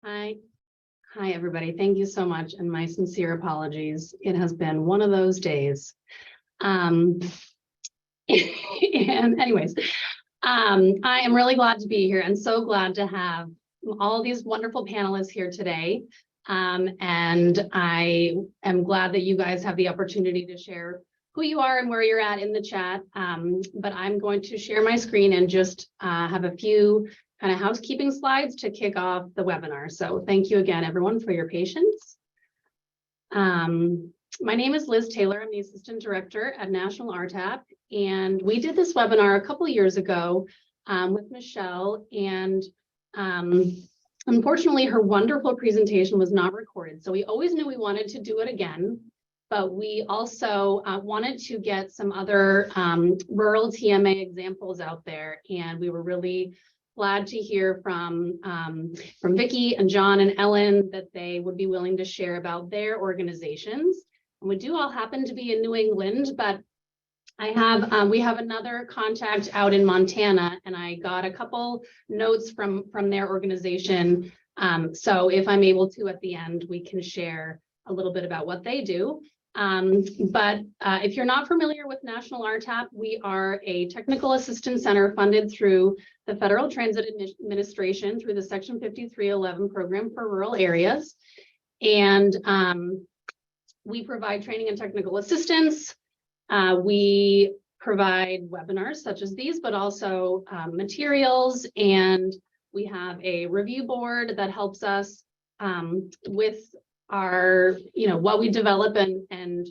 Hi. Hi, everybody. Thank you so much. And my sincere apologies. It has been one of those days. And anyways, I am really glad to be here and so glad to have all these wonderful panelists here today. And I am glad that you guys have the opportunity to share who you are and where you're at in the chat. But I'm going to share my screen and just have a few kind of housekeeping slides to kick off the webinar. So thank you again, everyone, for your patience. My name is Liz Taylor. I'm the Assistant Director at National RTAP. And we did this webinar a couple of years ago with Michelle. And unfortunately, her wonderful presentation was not recorded. So we always knew we wanted to do it again. But we also wanted to get some other rural TMA examples out there. And we were really glad to hear from Vicki and John and Ellen that they would be willing to share about their organizations. And we do all happen to be in New England, but I have we have another contact out in Montana, and I got a couple notes from their organization. So if I'm able to at the end, we can share a little bit about what they do. But if you're not familiar with National RTAP, we are a technical assistance center funded through the Federal Transit Administration through the Section 5311 program for rural areas. And we provide training and technical assistance. We provide webinars such as these, but also materials. And we have a review board that helps us with our, what we develop and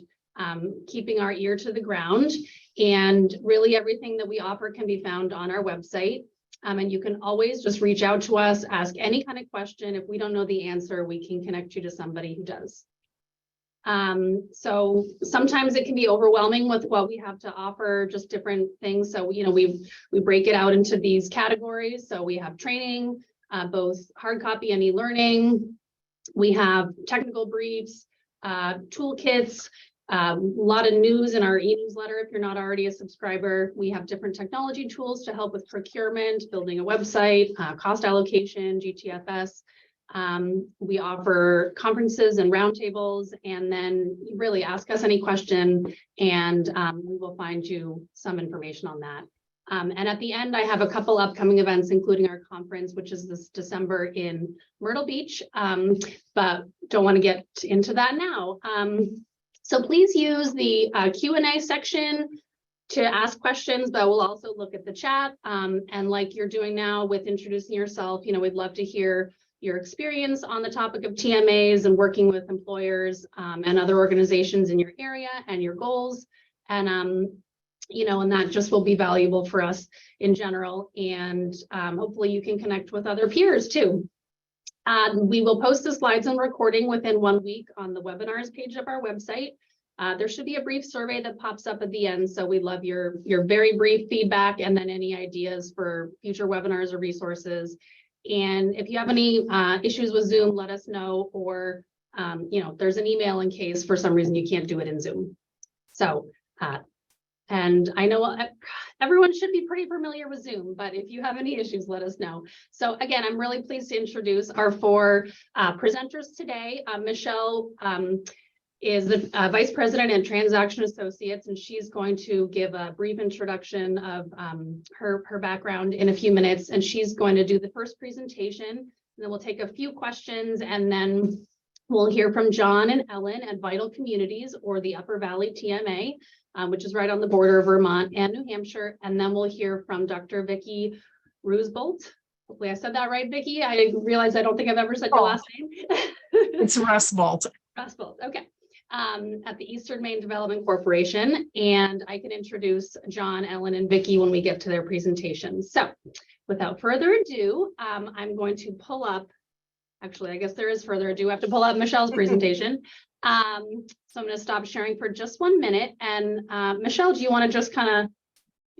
keeping our ear to the ground. And really everything that we offer can be found on our website. And you can always just reach out to us, ask any kind of question. If we don't know the answer, we can connect you to somebody who does. So sometimes it can be overwhelming with what we have to offer, just different things. So, we break it out into these categories. So we have training, both hard copy and e-learning. We have technical briefs, toolkits, a lot of news in our e-newsletter. If you're not already a subscriber, we have different technology tools to help with procurement, building a website, cost allocation, GTFS. We offer conferences and roundtables, and then really ask us any question, and we will find you some information on that. And at the end, I have a couple upcoming events, including our conference, which is this December in Myrtle Beach, but don't want to get into that now. So please use the Q&A section to ask questions, but we'll also look at the chat. And like you're doing now with introducing yourself, we'd love to hear your experience on the topic of TMAs and working with employers and other organizations in your area and your goals. And and that just will be valuable for us in general. And hopefully you can connect with other peers too. We will post the slides and recording within 1 week on the webinars page of our website. There should be a brief survey that pops up at the end. So we'd love your very brief feedback and then any ideas for future webinars or resources. And if you have any issues with Zoom, let us know, or there's an email in case for some reason you can't do it in Zoom. So and I know everyone should be pretty familiar with Zoom, but if you have any issues, let us know. So again, I'm really pleased to introduce our 4 presenters today. Michelle is the Vice President and Transaction Associates, and she's going to give a brief introduction of her background in a few minutes, and she's going to do the first presentation, and then we'll take a few questions, and then we'll hear from John and Ellen at Vital Communities, or the Upper Valley TMA, which is right on the border of Vermont and New Hampshire. And then we'll hear from Dr. Vicki Rusbult. Hopefully I said that right, Vicki. I realize I don't think I've ever said your last name. It's Rusbult. Rusbult, okay. At the Eastern Maine Development Corporation. And I can introduce John, Ellen, and Vicki when we get to their presentations. So without further ado, I'm going to pull up, actually, I guess there is further ado. I have to pull up Michelle's presentation. So I'm going to stop sharing for just 1 minute. And Michelle, do you want to just kind of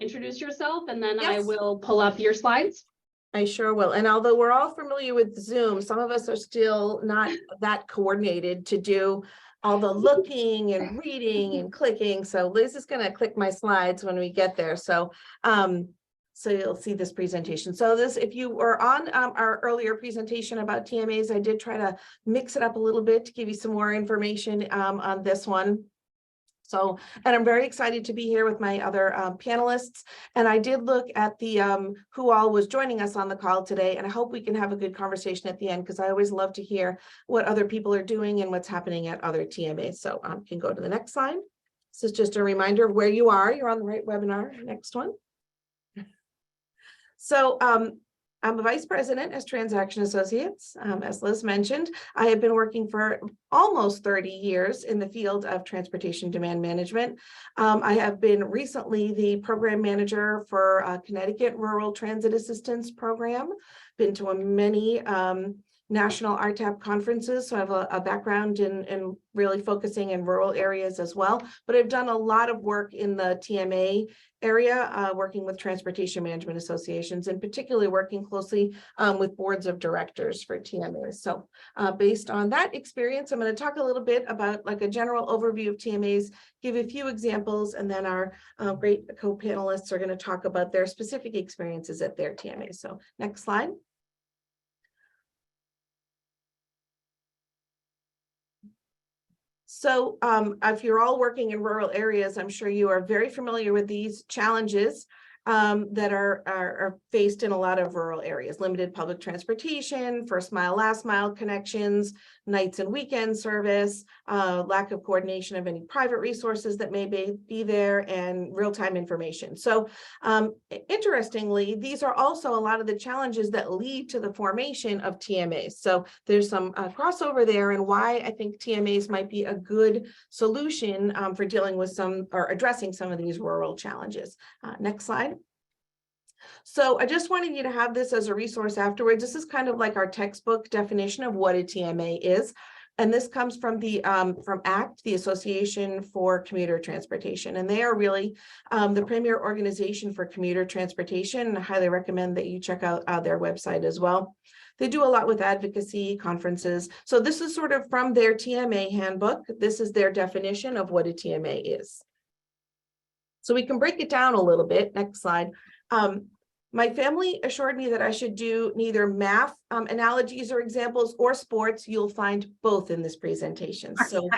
introduce yourself, and then Yes. I will pull up your slides? I sure will. And although we're all familiar with Zoom, some of us are still not that coordinated to do all the looking and reading and clicking. So Liz is going to click my slides when we get there. So So you'll see this presentation. So this, if you were on our earlier presentation about TMAs, I did try to mix it up a little bit to give you some more information on this one. So, and I'm very excited to be here with my other panelists. And I did look at the who all was joining us on the call today, and I hope we can have a good conversation at the end, because I always love to hear what other people are doing and what's happening at other TMAs. So can go to the next slide. This is just a reminder of where you are. You're on the right webinar. Next one. So I'm a vice president as Transaction Associates. As Liz mentioned, I have been working for almost 30 years in the field of transportation demand management. I have been recently the program manager for Connecticut Rural Transit Assistance Program, been to many national RTAP conferences, so I have a background in really focusing in rural areas as well, but I've done a lot of work in the TMA area, working with transportation management associations, and particularly working closely with boards of directors for TMAs. So based on that experience, I'm going to talk a little bit about like a general overview of TMAs, give a few examples, and then our great co-panelists are going to talk about their specific experiences at their TMAs. So next slide. So if you're all working in rural areas, I'm sure you are very familiar with these challenges that are faced in a lot of rural areas: limited public transportation, first mile, last mile connections, nights and weekend service, lack of coordination of any private resources that may be there, and real-time information. So interestingly, these are also a lot of the challenges that lead to the formation of TMAs. So there's some crossover there, and why I think TMAs might be a good solution for dealing with some or addressing some of these rural challenges. Next slide. So I just wanted you to have this as a resource afterwards. This is kind of like our textbook definition of what a TMA is. And this comes from the from ACT, the Association for Commuter Transportation. And they are really the premier organization for commuter transportation. And I highly recommend that you check out their website as well. They do a lot with advocacy, conferences. So this is sort of from their TMA handbook. This is their definition of what a TMA is. So we can break it down a little bit. Next slide. My family assured me that I should do neither math analogies or examples or sports. You'll find both in this presentation. So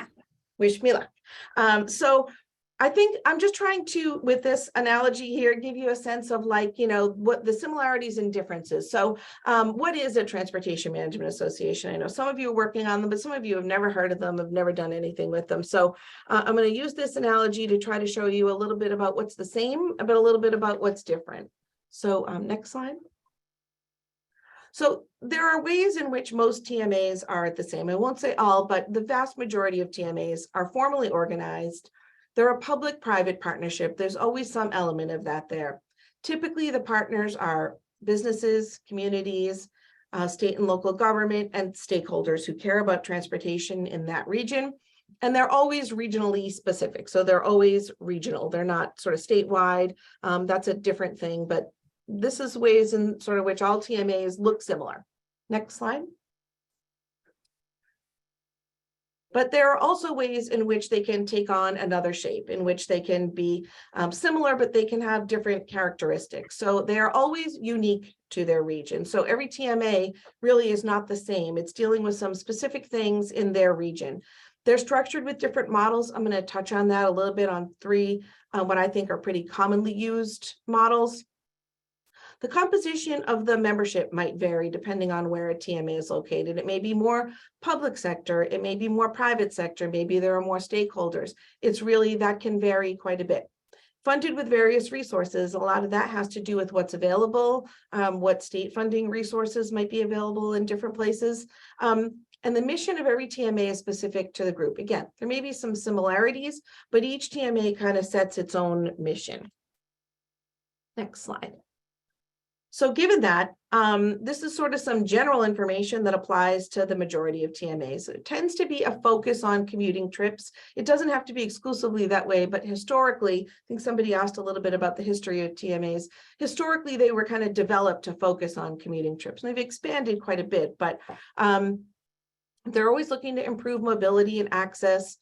wish me luck. So I think I'm just trying to, with this analogy here, give you a sense of like, you know, what the similarities and differences. So what is a transportation management association? I know some of you are working on them, but some of you have never heard of them, have never done anything with them. So I'm going to use this analogy to try to show you a little bit about what's the same, but a little bit about what's different. So next slide. So there are ways in which most TMAs are the same. I won't say all, but the vast majority of TMAs are formally organized. They're a public-private partnership. There's always some element of that there. Typically, the partners are businesses, communities, state and local government, and stakeholders who care about transportation in that region. And they're always regionally specific. So they're always regional. They're not sort of statewide. That's a different thing, but this is ways in sort of which all TMAs look similar. Next slide. But there are also ways in which they can take on another shape, in which they can be similar, but they can have different characteristics. So they are always unique to their region. So every TMA really is not the same. It's dealing with some specific things in their region. They're structured with different models. I'm going to touch on that a little bit on three, what I think are pretty commonly used models. The composition of the membership might vary depending on where a TMA is located. It may be more public sector, it may be more private sector, maybe there are more stakeholders. It's really, that can vary quite a bit. Funded with various resources, a lot of that has to do with what's available, what state funding resources might be available in different places. And the mission of every TMA is specific to the group. Again, there may be some similarities, but each TMA kind of sets its own mission. Next slide. So given that, this is sort of some general information that applies to the majority of TMAs. It tends to be a focus on commuting trips. It doesn't have to be exclusively that way, but historically, I think somebody asked a little bit about the history of TMAs. Historically, they were kind of developed to focus on commuting trips. And they've expanded quite a bit, but they're always looking to improve mobility and access.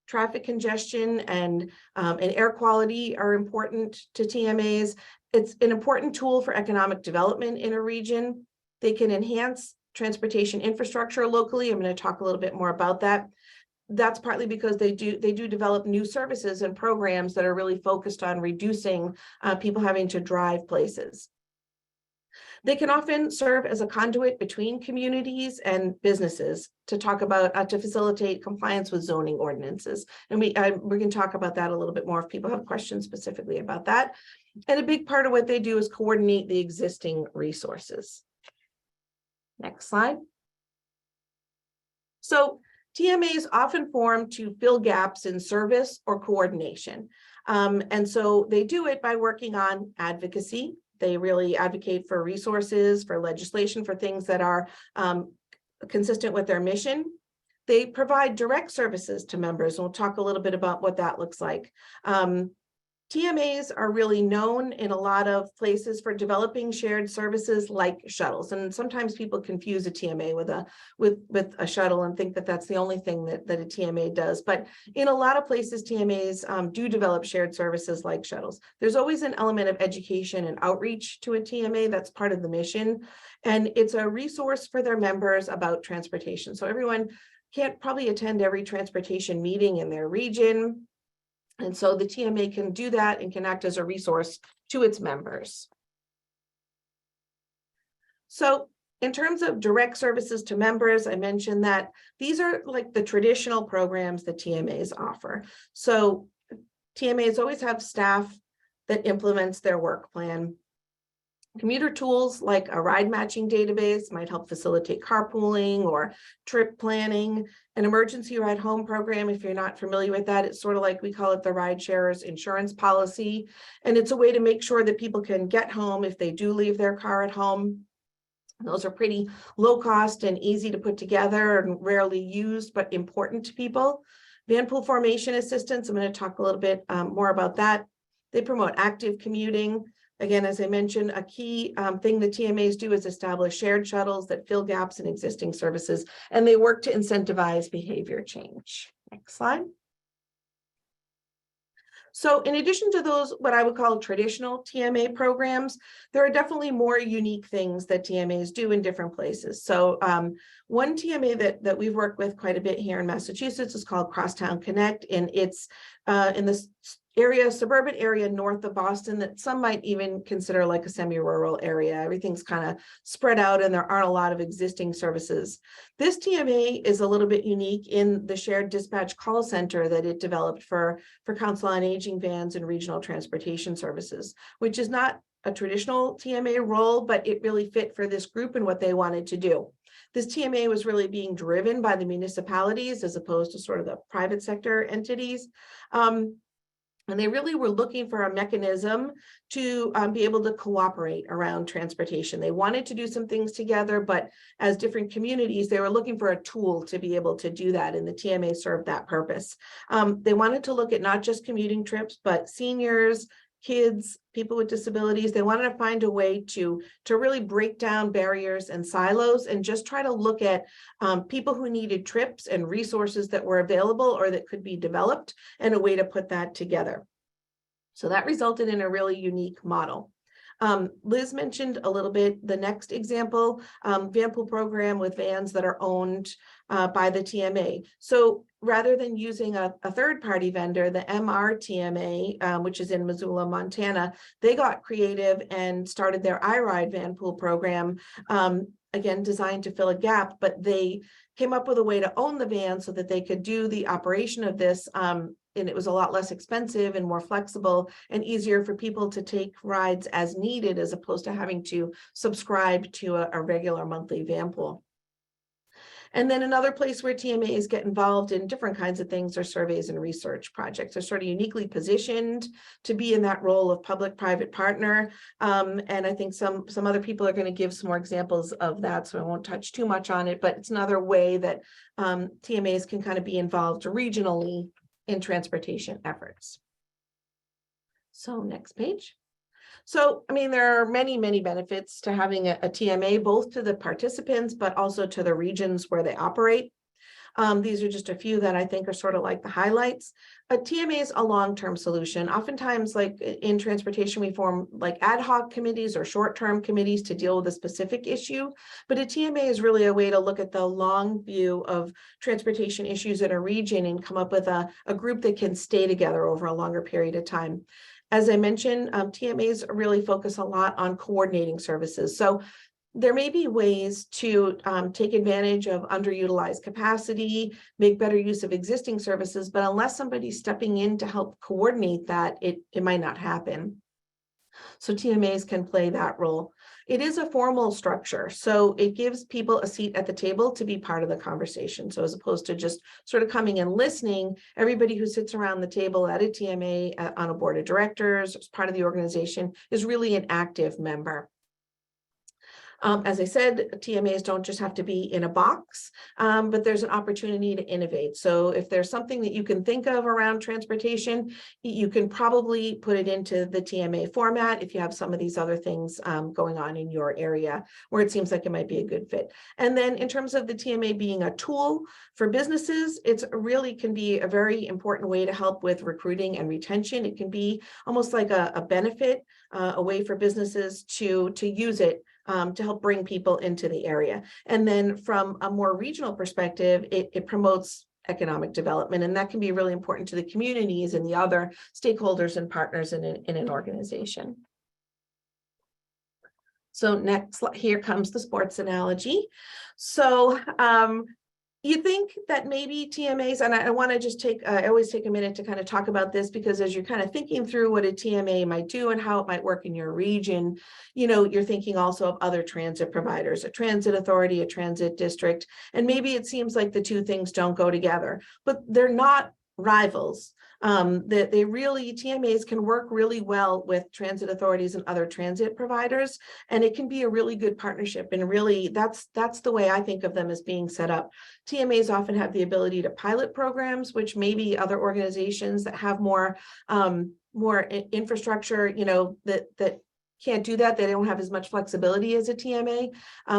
Traffic congestion and air quality are important to TMAs, It's an important tool for economic development in a region. They can enhance transportation infrastructure locally. I'm going to talk a little bit more about that. That's partly because they do develop new services and programs that are really focused on reducing people having to drive places. They can often serve as a conduit between communities and businesses to talk about, to facilitate compliance with zoning ordinances. And we can talk about that a little bit more if people have questions specifically about that. And a big part of what they do is coordinate the existing resources. Next slide. So TMAs often form to fill gaps in service or coordination. And so they do it by working on advocacy. They really advocate for resources, for legislation, for things that are consistent with their mission. They provide direct services to members, and we'll talk a little bit about what that looks like. TMAs are really known in a lot of places for developing shared services like shuttles. And sometimes people confuse a TMA with a shuttle and think that that's the only thing that a TMA does. But in a lot of places, TMAs do develop shared services like shuttles. There's always an element of education and outreach to a TMA. That's part of the mission. And it's a resource for their members about transportation. So everyone can't probably attend every transportation meeting in their region. And so the TMA can do that and can act as a resource to its members. So in terms of direct services to members, I mentioned that these are like the traditional programs that TMAs offer. So TMAs always have staff that implements their work plan. Commuter tools like a ride matching database might help facilitate carpooling or trip planning. An emergency ride home program, if you're not familiar with that, it's sort of like we call it the ride sharers insurance policy. And it's a way to make sure that people can get home if they do leave their car at home. Those are pretty low cost and easy to put together and rarely used, but important to people. Van pool formation assistance, I'm going to talk a little bit more about that. They promote active commuting. Again, as I mentioned, a key thing the TMAs do is establish shared shuttles that fill gaps in existing services, and they work to incentivize behavior change. Next slide. So in addition to those, what I would call traditional TMA programs, there are definitely more unique things that TMAs do in different places. So one TMA that we've worked with quite a bit here in Massachusetts is called Crosstown Connect, and it's in this suburban area north of Boston that some might even consider like a semi-rural area. Everything's kind of spread out and there aren't a lot of existing services. This TMA is a little bit unique in the shared dispatch call center that it developed for Council on Aging vans and regional transportation services, which is not a traditional TMA role, but it really fit for this group and what they wanted to do. This TMA was really being driven by the municipalities as opposed to sort of the private sector entities. And they really were looking for a mechanism to be able to cooperate around transportation. They wanted to do some things together, but as different communities, they were looking for a tool to be able to do that, and the TMA served that purpose. They wanted to look at not just commuting trips, but seniors, kids, people with disabilities. They wanted to find a way to really break down barriers and silos and just try to look at people who needed trips and resources that were available or that could be developed and a way to put that together. So that resulted in a really unique model. Liz mentioned a little bit the next example, van pool program with vans that are owned by the TMA. So rather than using a third-party vendor, the MRTMA, which is in Missoula, Montana, they got creative and started their iRide van pool program, again, designed to fill a gap, but they came up with a way to own the van so that they could do the operation of this, and it was a lot less expensive and more flexible and easier for people to take rides as needed as opposed to having to subscribe to a regular monthly van pool. And then another place where TMAs get involved in different kinds of things are surveys and research projects. They're sort of uniquely positioned to be in that role of public-private partner. And I think some other people are going to give some more examples of that, so I won't touch too much on it, but it's another way that TMAs can kind of be involved regionally in transportation efforts. So next page. So, I mean, there are many, many benefits to having a TMA, both to the participants, but also to the regions where they operate. These are just a few that I think are sort of like the highlights. A TMA is a long-term solution. Oftentimes, like in transportation, we form like ad hoc committees or short-term committees to deal with a specific issue. But a TMA is really a way to look at the long view of transportation issues in a region and come up with a group that can stay together over a longer period of time. As I mentioned, TMAs really focus a lot on coordinating services. So there may be ways to take advantage of underutilized capacity, make better use of existing services, but unless somebody's stepping in to help coordinate that, it might not happen. So TMAs can play that role. It is a formal structure, so it gives people a seat at the table to be part of the conversation. So as opposed to just sort of coming and listening, everybody who sits around the table at a TMA, on a board of directors, as part of the organization, is really an active member. As I said, TMAs don't just have to be in a box, but there's an opportunity to innovate. So if there's something that you can think of around transportation, you can probably put it into the TMA format if you have some of these other things going on in your area where it seems like it might be a good fit. And then in terms of the TMA being a tool for businesses, it's really can be a very important way to help with recruiting and retention. It can be almost like a benefit, a way for businesses to use it to help bring people into the area. And then from a more regional perspective, it promotes economic development, and that can be really important to the communities and the other stakeholders and partners in an organization. So next, here comes the sports analogy. So you think that maybe TMAs, and I want to just I always take a minute to kind of talk about this, because as you're kind of thinking through what a TMA might do and how it might work in your region, you know, you're thinking also of other transit providers, a transit authority, a transit district, and maybe it seems like the two things don't go together, but they're not rivals. That they really, TMAs can work really well with transit authorities and other transit providers, and it can be a really good partnership. And really, that's the way I think of them as being set up. TMAs often have the ability to pilot programs, which maybe other organizations that have more infrastructure, you know, that can't do that. They don't have as much flexibility as a TMA.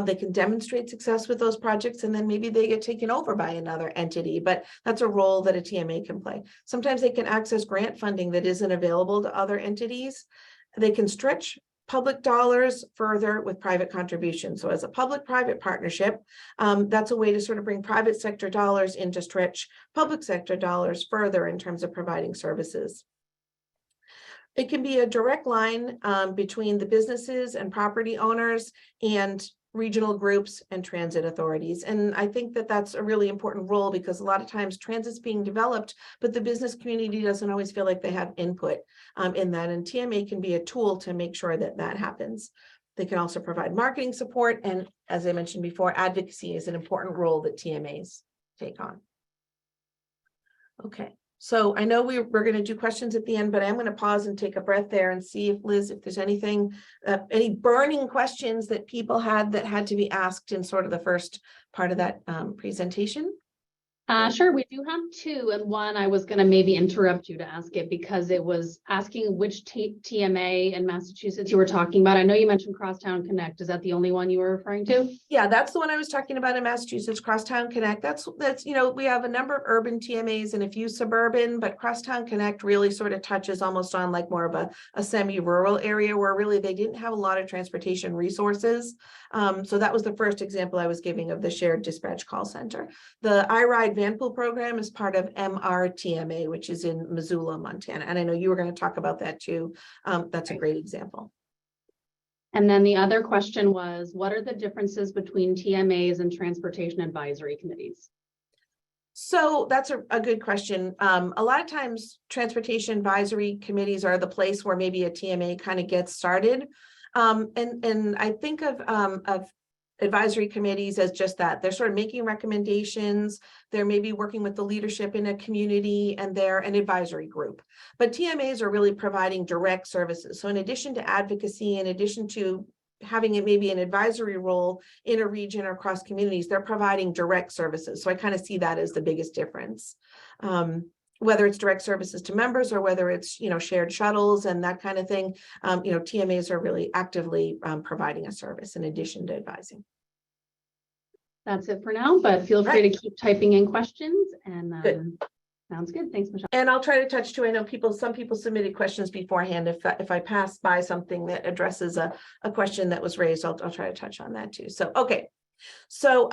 They can demonstrate success with those projects, and then maybe they get taken over by another entity, but that's a role that a TMA can play. Sometimes they can access grant funding that isn't available to other entities. They can stretch public dollars further with private contributions. So as a public-private partnership, that's a way to sort of bring private sector dollars in to stretch public sector dollars further in terms of providing services. It can be a direct line between the businesses and property owners and regional groups and transit authorities. And I think that that's a really important role, because a lot of times transit's being developed, but the business community doesn't always feel like they have input in that. And TMA can be a tool to make sure that that happens. They can also provide marketing support. And as I mentioned before, advocacy is an important role that TMAs take on. Okay. So I know we're going to do questions at the end, but I'm going to pause and take a breath there and see if Liz, if there's anything, any burning questions that people had that had to be asked in sort of the first part of that presentation. Sure, we do have two, and one I was going to maybe interrupt you to ask it because it was asking which TMA in Massachusetts you were talking about. I know you mentioned Crosstown Connect. Is that the only one you were referring to? Yeah, that's the one I was talking about in Massachusetts, Crosstown Connect. That's you know, we have a number of urban TMAs and a few suburban, but Crosstown Connect really sort of touches almost on like more of a semi-rural area where really they didn't have a lot of transportation resources. So that was the first example I was giving of the shared dispatch call center. The iRide Vanpool program is part of MRTMA, which is in Missoula, Montana. And I know you were going to talk about that too. That's a great example. And then the other question was, what are the differences between TMAs and transportation advisory committees? So that's a good question. A lot of times transportation advisory committees are the place where maybe a TMA kind of gets started. And I think of advisory committees as just that. They're sort of making recommendations. They're maybe working with the leadership in a community, and they're an advisory group. But TMAs are really providing direct services. So in addition to advocacy, in addition to having it maybe an advisory role in a region or across communities, they're providing direct services. So I kind of see that as the biggest difference. Whether it's direct services to members or whether it's, you know, shared shuttles and that kind of thing, you know, TMAs are really actively providing a service in addition to advising. that's it for now, but feel free to keep typing in questions and Good. sounds good. Thanks, Michelle. And I'll try to touch too. I know some people submitted questions beforehand. If I pass by something that addresses a question that was raised, I'll try to touch on that too. So, okay. So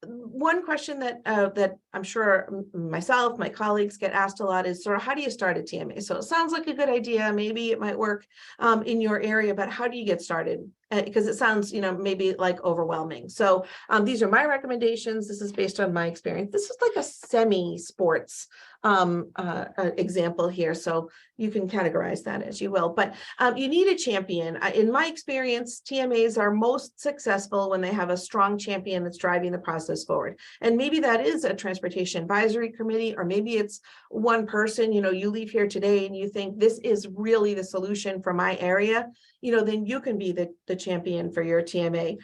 one question that that I'm sure myself, my colleagues get asked a lot is sort of how do you start a TMA? So it sounds like a good idea. Maybe it might work in your area, but how do you get started? Because it sounds, maybe like overwhelming. So these are my recommendations. This is based on my experience. This is like a semi-sports example here. So you can categorize that as you will, but you need a champion. In my experience, TMAs are most successful when they have a strong champion that's driving the process forward. And maybe that is a transportation advisory committee, or maybe it's one person, you leave here today and you think this is really the solution for my area, then you can be the champion for your TMA.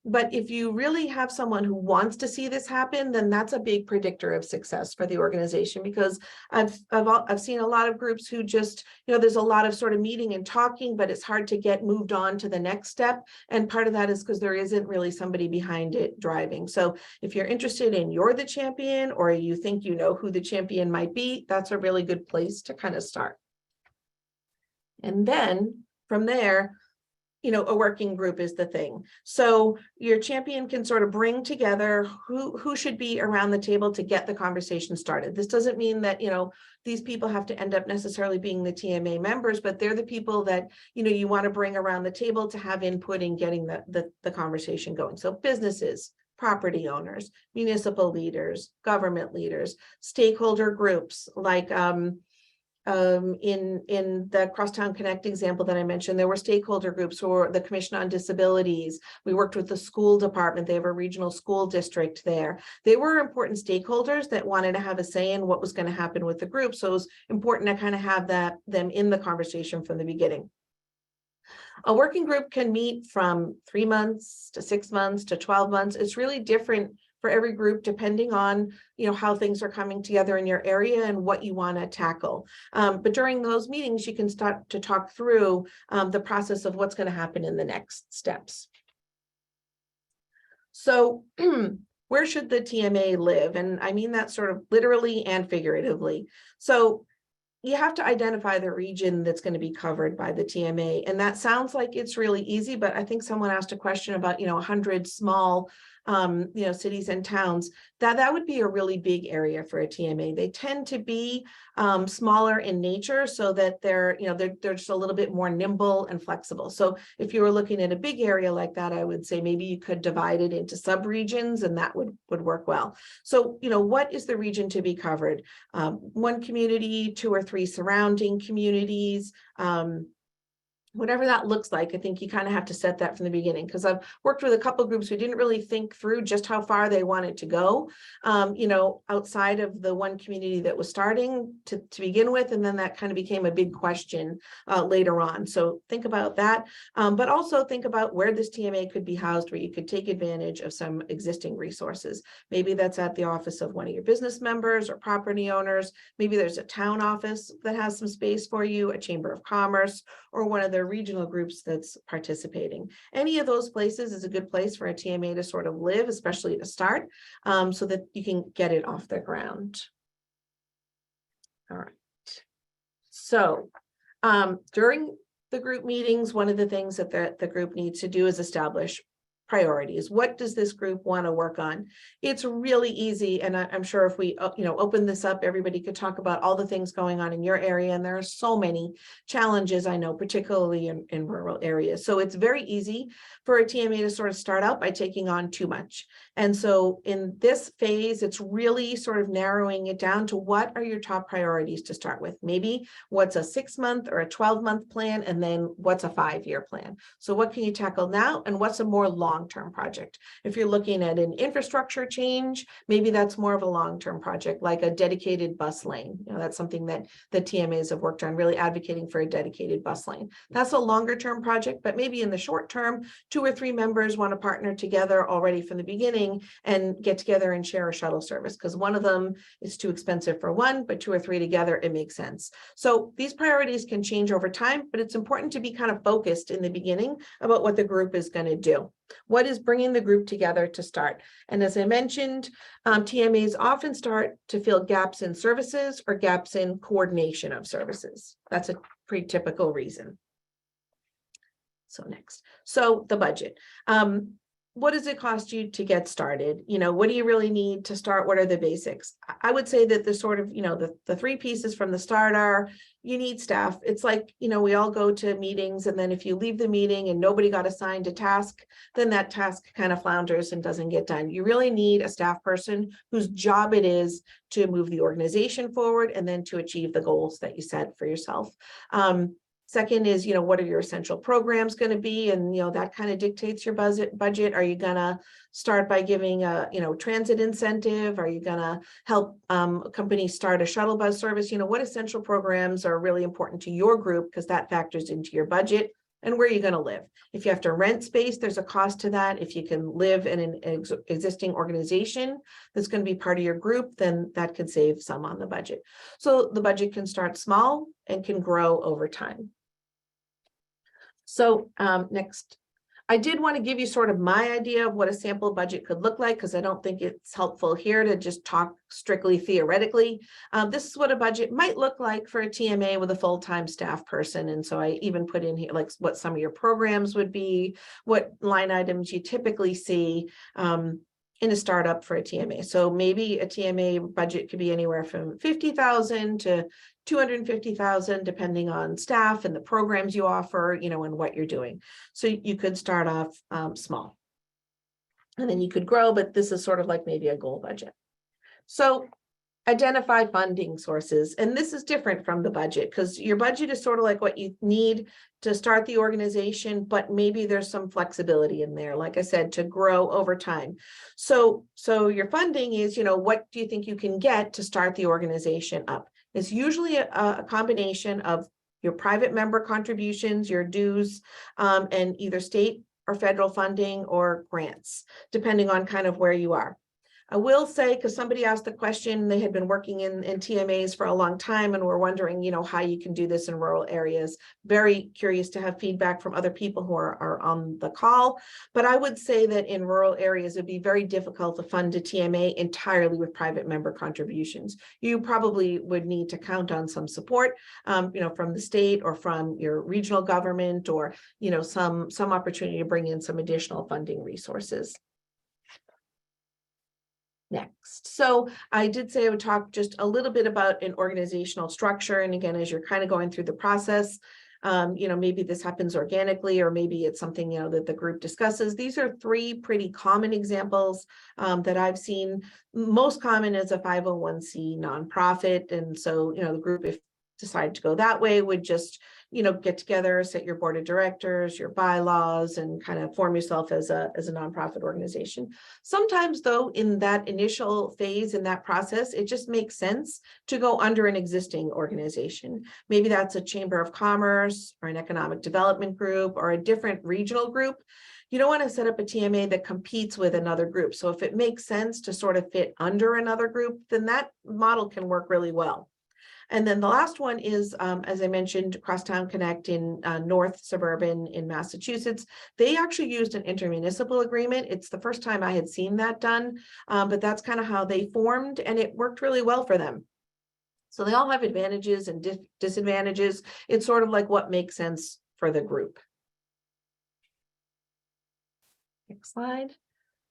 But if you really have someone who wants to see this happen, then that's a big predictor of success for the organization, because I've seen a lot of groups who just, there's a lot of sort of meeting and talking, but it's hard to get moved on to the next step. And part of that is because there isn't really somebody behind it driving. So if you're interested in you're the champion, or you think you know who the champion might be, that's a really good place to kind of start. And then from there, a working group is the thing. So your champion can sort of bring together who should be around the table to get the conversation started. This doesn't mean that, these people have to end up necessarily being the TMA members, but they're the people that, you want to bring around the table to have input in getting the conversation going. So businesses, property owners, municipal leaders, government leaders, stakeholder groups like, in the Crosstown Connect example that I mentioned, there were stakeholder groups for the Commission on Disabilities. We worked with the school department. They have a regional school district there. They were important stakeholders that wanted to have a say in what was going to happen with the group. So it was important to kind of have them in the conversation from the beginning. A working group can meet from 3 months to 6 months to 12 months. It's really different for every group, depending on, how things are coming together in your area and what you want to tackle. But during those meetings, you can start to talk through the process of what's going to happen in the next steps. So where should the TMA live? And I mean that sort of literally and figuratively. So you have to identify the region that's going to be covered by the TMA. And that sounds like it's really easy, but I think someone asked a question about, 100 small cities and towns, that would be a really big area for a TMA. They tend to be smaller in nature, so that they're just a little bit more nimble and flexible. So if you were looking at a big area like that, I would say maybe you could divide it into sub-regions, and that would work well. So, what is the region to be covered? One community, 2 or 3 surrounding communities, whatever that looks like. I think you kind of have to set that from the beginning, because I've worked with a couple of groups who didn't really think through just how far they wanted to go, outside of the one community that was starting to begin with. And then that kind of became a big question later on. So think about that, but also think about where this TMA could be housed, where you could take advantage of some existing resources. Maybe that's at the office of one of your business members or property owners. Maybe there's a town office that has some space for you, a chamber of commerce, or one of their regional groups that's participating. Any of those places is a good place for a TMA to sort of live, especially to start, so that you can get it off the ground. All right. So during the group meetings, one of the things that the group needs to do is establish priorities. What does this group want to work on? It's really easy. And I'm sure if we, open this up, everybody could talk about all the things going on in your area. And there are so many challenges, I know, particularly in rural areas. So it's very easy for a TMA to sort of start out by taking on too much. And so in this phase, it's really sort of narrowing it down to what are your top priorities to start with. Maybe what's a 6-month or a 12-month plan, and then what's a 5-year plan. So what can you tackle now, and what's a more long-term project? If you're looking at an infrastructure change, maybe that's more of a long-term project, like a dedicated bus lane. That's something that the TMAs have worked on, really advocating for a dedicated bus lane. That's a longer-term project, but maybe in the short term, 2 or 3 members want to partner together already from the beginning beginning and get together and share a shuttle service, because one of them is too expensive for one, but 2 or 3 together, it makes sense. So these priorities can change over time, but it's important to be kind of focused in the beginning about what the group is going to do. What is bringing the group together to start? And as I mentioned, TMAs often start to fill gaps in services or gaps in coordination of services. That's a pretty typical reason. So next, so the budget. What does it cost you to get started? You know, what do you really need to start? What are the basics? I would say that the sort of, you know, the 3 pieces from the start are, you need staff. It's like, you know, we all go to meetings, and then if you leave the meeting and nobody got assigned a task, then that task kind of flounders and doesn't get done. You really need a staff person whose job it is to move the organization forward and then to achieve the goals that you set for yourself. Second is, you know, what are your essential programs going to be? And, you know, that kind of dictates your budget. Are you going to start by giving a, you know, transit incentive? Are you going to help companies start a shuttle bus service? You know, what essential programs are really important to your group, because that factors into your budget. And where are you going to live? If you have to rent space, there's a cost to that. If you can live in an existing organization that's going to be part of your group, then that could save some on the budget. So the budget can start small and can grow over time. So next, I did want to give you sort of my idea of what a sample budget could look like, because I don't think it's helpful here to just talk strictly theoretically. This is what a budget might look like for a TMA with a full-time staff person. And so I even put in here like what some of your programs would be, what line items you typically see in a startup for a TMA. So maybe a TMA budget could be anywhere from $50,000 to $250,000, depending on staff and the programs you offer, you know, and what you're doing. So you could start off small, and then you could grow, but this is sort of like maybe a goal budget. So identify funding sources. And this is different from the budget, because your budget is sort of like what you need to start the organization, but maybe there's some flexibility in there, like I said, to grow over time. So your funding is, you know, what do you think you can get to start the organization up? It's usually a combination of your private member contributions, your dues, and either state or federal funding or grants, depending on kind of where you are. I will say, because somebody asked the question, they had been working in TMAs for a long time and were wondering, you know, how you can do this in rural areas. Very curious to have feedback from other people who are on the call. But I would say that in rural areas, it'd be very difficult to fund a TMA entirely with private member contributions. You probably would need to count on some support, you know, from the state or from your regional government, or, you know, some opportunity to bring in some additional funding resources. Next. So I did say I would talk just a little bit about an organizational structure. And again, as you're kind of going through the process, you know, maybe this happens organically, or maybe it's something, you know, that the group discusses. These are 3 pretty common examples that I've seen. Most common is a 501c nonprofit. And so, you know, the group, if decide to go that way, would just, you know, get together, set your board of directors, your bylaws, and kind of form yourself as a nonprofit organization. Sometimes, though, in that initial phase, in that process, it just makes sense to go under an existing organization. Maybe that's a chamber of commerce or an economic development group or a different regional group. You don't want to set up a TMA that competes with another group. So if it makes sense to sort of fit under another group, then that model can work really well. And then the last one is, as I mentioned, Crosstown Connect in North Suburban in Massachusetts. They actually used an intermunicipal agreement. It's the first time I had seen that done, but that's kind of how they formed, and it worked really well for them. So they all have advantages and disadvantages. It's sort of like what makes sense for the group. Next slide.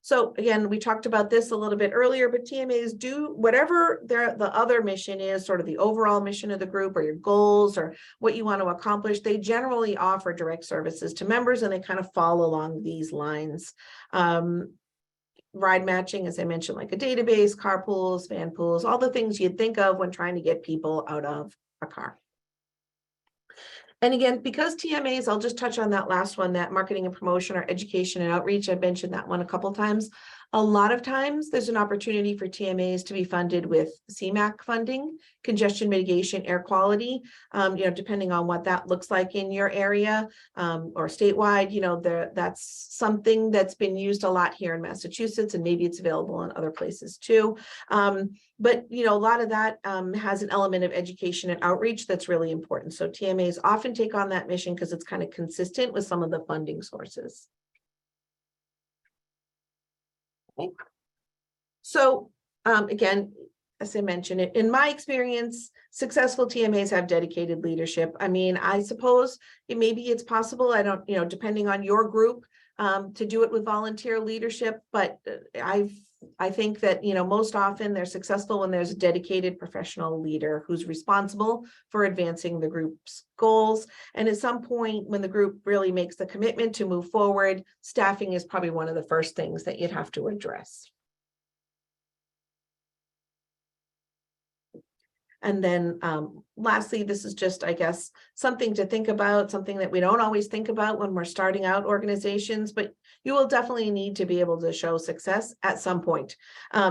So again, we talked about this a little bit earlier, but TMAs do whatever the other mission is, sort of the overall mission of the group or your goals or what you want to accomplish. They generally offer direct services to members, and they kind of fall along these lines. Ride matching, as I mentioned, like a database, carpools, van pools, all the things you'd think of when trying to get people out of a car. And again, because TMAs, I'll just touch on that last one, that marketing and promotion or education and outreach. I've mentioned that one a couple of times. A lot of times there's an opportunity for TMAs to be funded with CMAQ funding, congestion mitigation, air quality, depending on what that looks like in your area or statewide, that's something that's been used a lot here in Massachusetts, and maybe it's available in other places too. But a lot of that has an element of education and outreach that's really important. So TMAs often take on that mission because it's kind of consistent with some of the funding sources. Okay. So again, as I mentioned, in my experience, successful TMAs have dedicated leadership. I mean, I suppose maybe it's possible, I don't, depending on your group, to do it with volunteer leadership, but I think that, most often they're successful when there's a dedicated professional leader who's responsible for advancing the group's goals. And at some point when the group really makes the commitment to move forward, staffing is probably one of the first things that you'd have to address. And then lastly, this is just, I guess, something to think about, something that we don't always think about when we're starting out organizations, but you will definitely need to be able to show success at some point.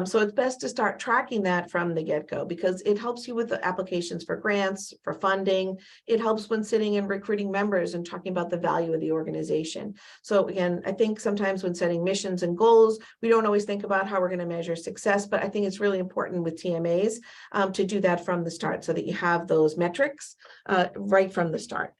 So it's best to start tracking that from the get-go, because it helps you with the applications for grants, for funding. It helps when sitting and recruiting members and talking about the value of the organization. So again, I think sometimes when setting missions and goals, we don't always think about how we're going to measure success, but I think it's really important with TMAs to do that from the start so that you have those metrics right from the start.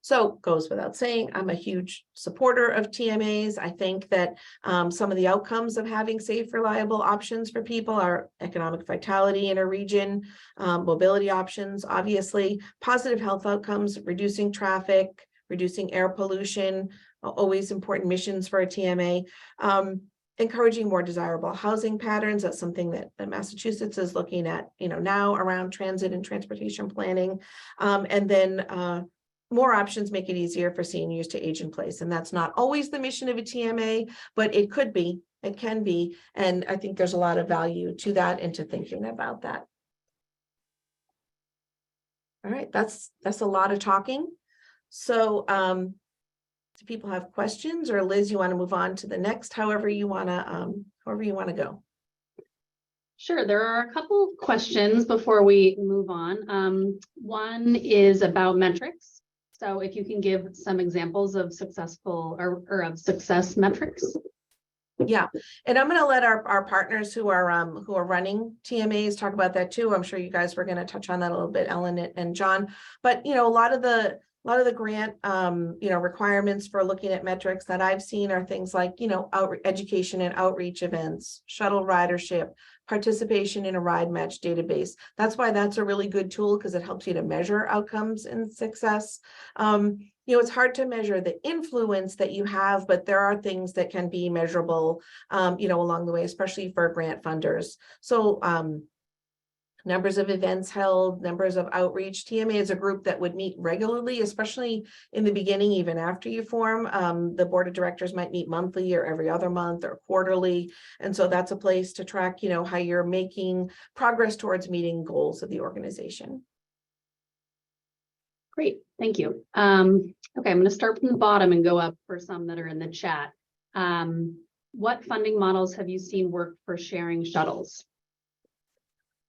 So goes without saying, I'm a huge supporter of TMAs. I think that some of the outcomes of having safe, reliable options for people are economic vitality in a region, mobility options, obviously, positive health outcomes, reducing traffic, reducing air pollution, always important missions for a TMA. Encouraging more desirable housing patterns. That's something that Massachusetts is looking at, now around transit and transportation planning. And then more options make it easier for seniors to age in place. And that's not always the mission of a TMA, but it could be, it can be. And I think there's a lot of value to that and to thinking about that. All right, that's a lot of talking. So do people have questions, or Liz, you want to move on to the next, however you want to go? Sure, there are a couple questions before we move on. One is about metrics. So if you can give some examples of successful or of success metrics. Yeah, and I'm going to let our partners who are running TMAs talk about that too. I'm sure you guys were going to touch on that a little bit, Ellen and John. But a lot of the grant requirements for looking at metrics that I've seen are things like education and outreach events, shuttle ridership, participation in a ride match database. That's why that's a really good tool, because it helps you to measure outcomes and success. It's hard to measure the influence that you have, but there are things that can be measurable, along the way, especially for grant funders. So numbers of events held, numbers of outreach. TMA is a group that would meet regularly, especially in the beginning, even after you form. The board of directors might meet monthly or every other month or quarterly. And so that's a place to track, how you're making progress towards meeting goals of the organization. Great, thank you. Okay, I'm going to start from the bottom and go up for some that are in the chat. What funding models have you seen work for sharing shuttles?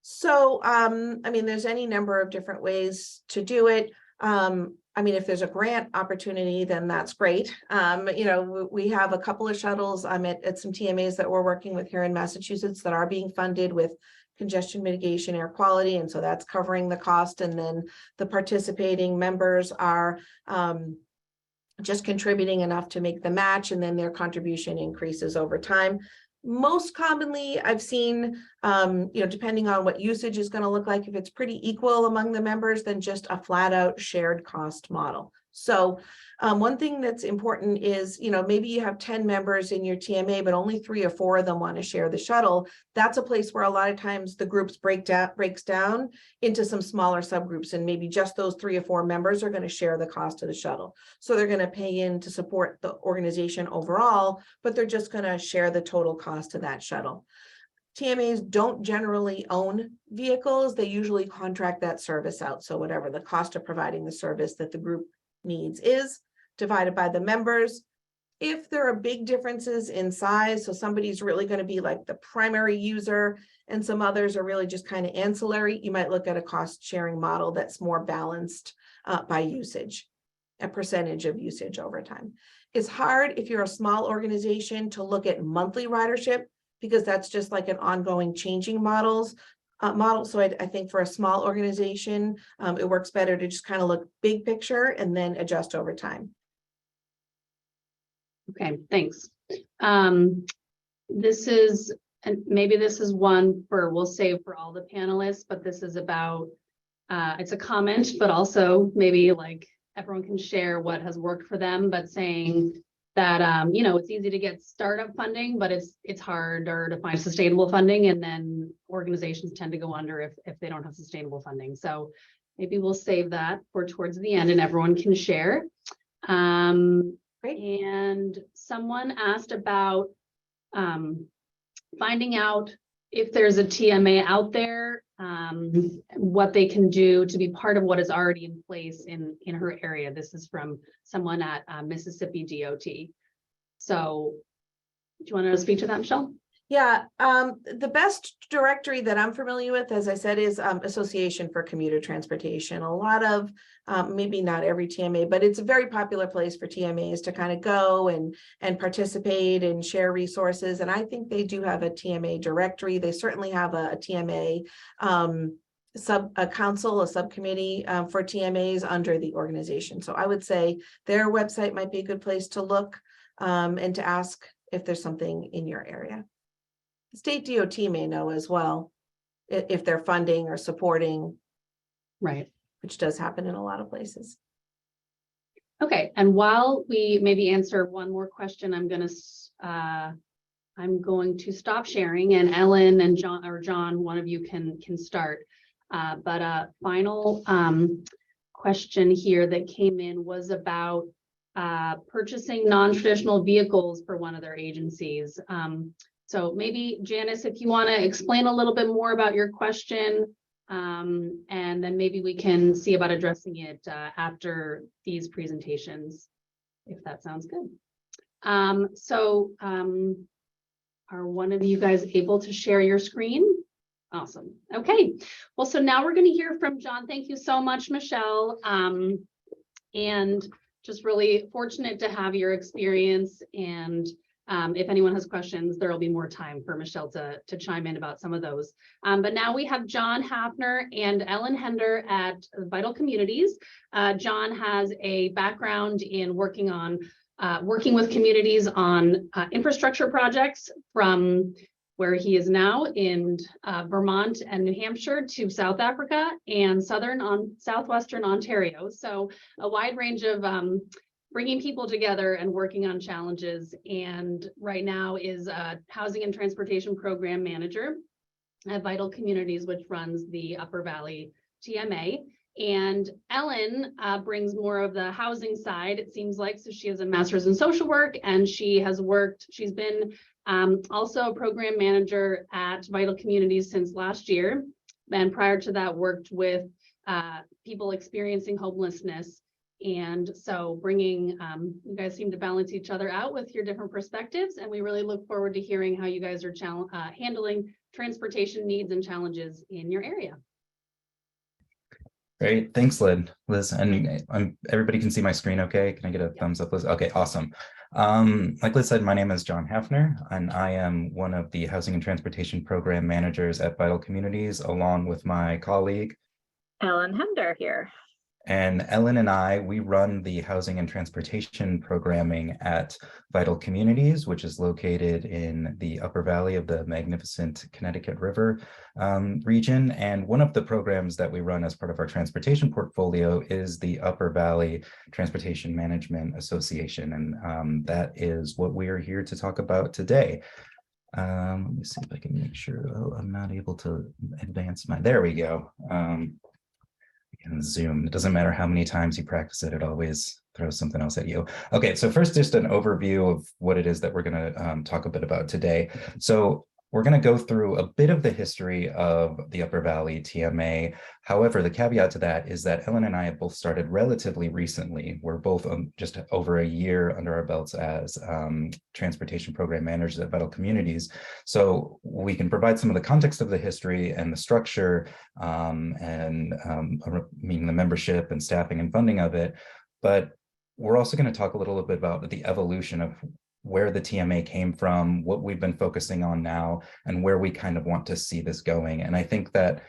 So, there's any number of different ways to do it. If there's a grant opportunity, then that's great. We have a couple of shuttles at some TMAs that we're working with here in Massachusetts that are being funded with congestion mitigation, air quality. And so that's covering the cost. And then the participating members are just contributing enough to make the match, and then their contribution increases over time. Most commonly, I've seen, depending on what usage is going to look like, if it's pretty equal among the members, then just a flat out shared cost model. So one thing that's important is, maybe you have 10 members in your TMA, but only 3 or 4 of them want to share the shuttle. That's a place where a lot of times the groups breaks down into some smaller subgroups, and maybe just those 3 or 4 members are going to share the cost of the shuttle. So they're going to pay in to support the organization overall, but they're just going to share the total cost of that shuttle. TMAs don't generally own vehicles. They usually contract that service out. So whatever the cost of providing the service that the group needs is divided by the members, If there are big differences in size, so somebody's really going to be like the primary user and some others are really just kind of ancillary, you might look at a cost sharing model that's more balanced by usage, a percentage of usage over time. It's hard if you're a small organization to look at monthly ridership because that's just like an ongoing changing model. So I think for a small organization, it works better to just kind of look big picture and then adjust over time. Okay, thanks. This is, and maybe this is one for, we'll save for all the panelists, but this is about, it's a comment, but also maybe like everyone can share what has worked for them, but saying that, you know, it's easy to get startup funding, but it's harder to find sustainable funding. And then organizations tend to go under if they don't have sustainable funding. So maybe we'll save that for towards the end and everyone can share. Great. And someone asked about finding out if there's a TMA out there, what they can do to be part of what is already in place in her area. This is from someone at Mississippi DOT. So do you want to speak to that, Michelle? Yeah, the best directory that I'm familiar with, as I said, is Association for Commuter Transportation. A lot of, maybe not every TMA, but it's a very popular place for TMAs to kind of go and participate and share resources. And I think they do have a TMA directory. They certainly have a TMA council, a subcommittee for TMAs under the organization. So I would say their website might be a good place to look and to ask if there's something in your area. The state DOT may know as well if they're funding or supporting, Right. which does happen in a lot of places. Okay, and while we maybe answer one more question, I'm going to stop sharing, and Ellen and John, one of you can start. But a final question here that came in was about purchasing non-traditional vehicles for one of their agencies. So maybe Janice, if you want to explain a little bit more about your question, and then maybe we can see about addressing it after these presentations, if that sounds good. Are one of you guys able to share your screen? Awesome. Okay. Well, so now we're going to hear from John. Thank you so much, Michelle. And just really fortunate to have your experience, and if anyone has questions, there will be more time for Michelle to chime in about some of those. But now we have John Haffner and Ellen Hender at Vital Communities. John has a background in working with communities on infrastructure projects from where he is now in Vermont and New Hampshire to South Africa and southwestern Ontario. So a wide range of bringing people together and working on challenges, and right now is a housing and transportation program manager at Vital Communities, which runs the Upper Valley TMA. And Ellen brings more of the housing side, it seems like. So she has a master's in social work, and she's been also a program manager at Vital Communities since last year. And prior to that, worked with people experiencing homelessness. And so bringing, you guys seem to balance each other out with your different perspectives. And we really look forward to hearing how you guys are handling transportation needs and challenges in your area. Great, thanks, Liz. And everybody can see my screen okay? Can I get a thumbs up, Liz? Okay, awesome. Like Liz said, my name is John Haffner, and I am one of the Housing and Transportation Program Managers at Vital Communities, along with my colleague, Ellen Hender here. And Ellen and I, we run the housing and transportation programming at Vital Communities, which is located in the Upper Valley of the magnificent Connecticut River region. And one of the programs that we run as part of our transportation portfolio is the Upper Valley Transportation Management Association. And that is what we are here to talk about today. Let me see if I can make sure. Oh, I'm not able to advance there we go. In Zoom, it doesn't matter how many times you practice it, it always throws something else at you. Okay, so first, just an overview of what it is that we're going to talk a bit about today. So We're going to go through a bit of the history of the Upper Valley TMA. However, the caveat to that is that Ellen and I have both started relatively recently. We're both just over a year under our belts as transportation program managers at Vital Communities. So we can provide some of the context of the history and the structure meaning the membership and staffing and funding of it. But we're also going to talk a little bit about the evolution of where the TMA came from, what we've been focusing on now, and where we kind of want to see this going. And I think that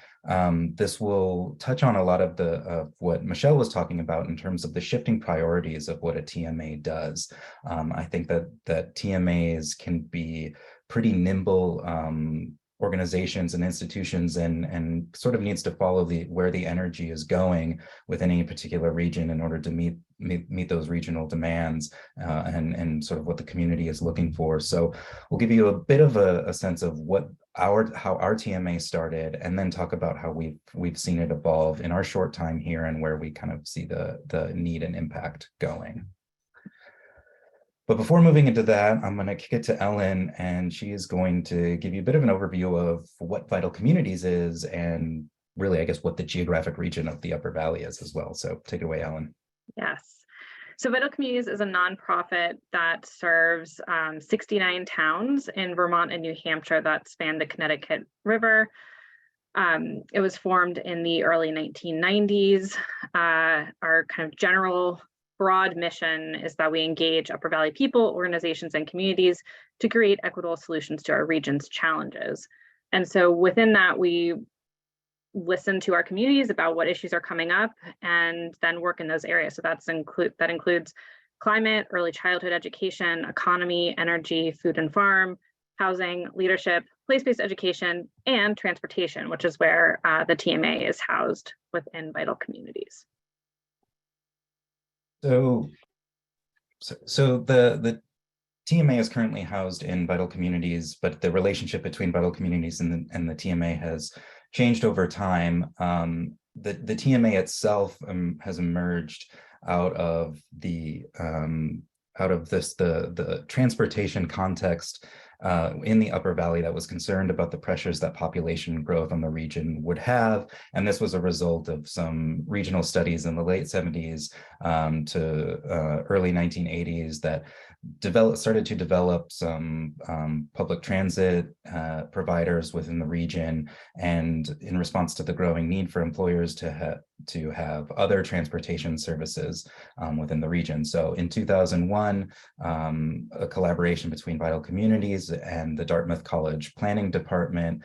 this will touch on a lot of what Michele was talking about in terms of the shifting priorities of what a TMA does. I think that TMAs can be pretty nimble organizations and institutions and sort of needs to follow where the energy is going within any particular region in order to meet those regional demands and sort of what the community is looking for. So we'll give you a bit of a sense of how our TMA started, and then talk about how we've seen it evolve in our short time here and where we kind of see the need and impact going. But before moving into that, I'm going to kick it to Ellen, and she is going to give you a bit of an overview of what Vital Communities is, and really, I guess, what the geographic region of the Upper Valley is as well. So take it away, Ellen. Yes. So Vital Communities is a nonprofit that serves 69 towns in Vermont and New Hampshire that span the Connecticut River. It was formed in the early 1990s. Our kind of general broad mission is that we engage Upper Valley people, organizations, and communities to create equitable solutions to our region's challenges. And so within that, we listen to our communities about what issues are coming up and then work in those areas. So that includes climate, early childhood education, economy, energy, food and farm, housing, leadership, place-based education, and transportation, which is where the TMA is housed within Vital Communities. So the TMA is currently housed in Vital Communities, but the relationship between Vital Communities and the TMA has changed over time. The TMA itself has emerged out of the transportation context in the Upper Valley that was concerned about the pressures that population growth on the region would have. And this was a result of some regional studies in the late 70s to early 1980s that started to develop some public transit providers within the region, and in response to the growing need for employers to have other transportation services within the region. So in 2001, a collaboration between Vital Communities and the Dartmouth College Planning Department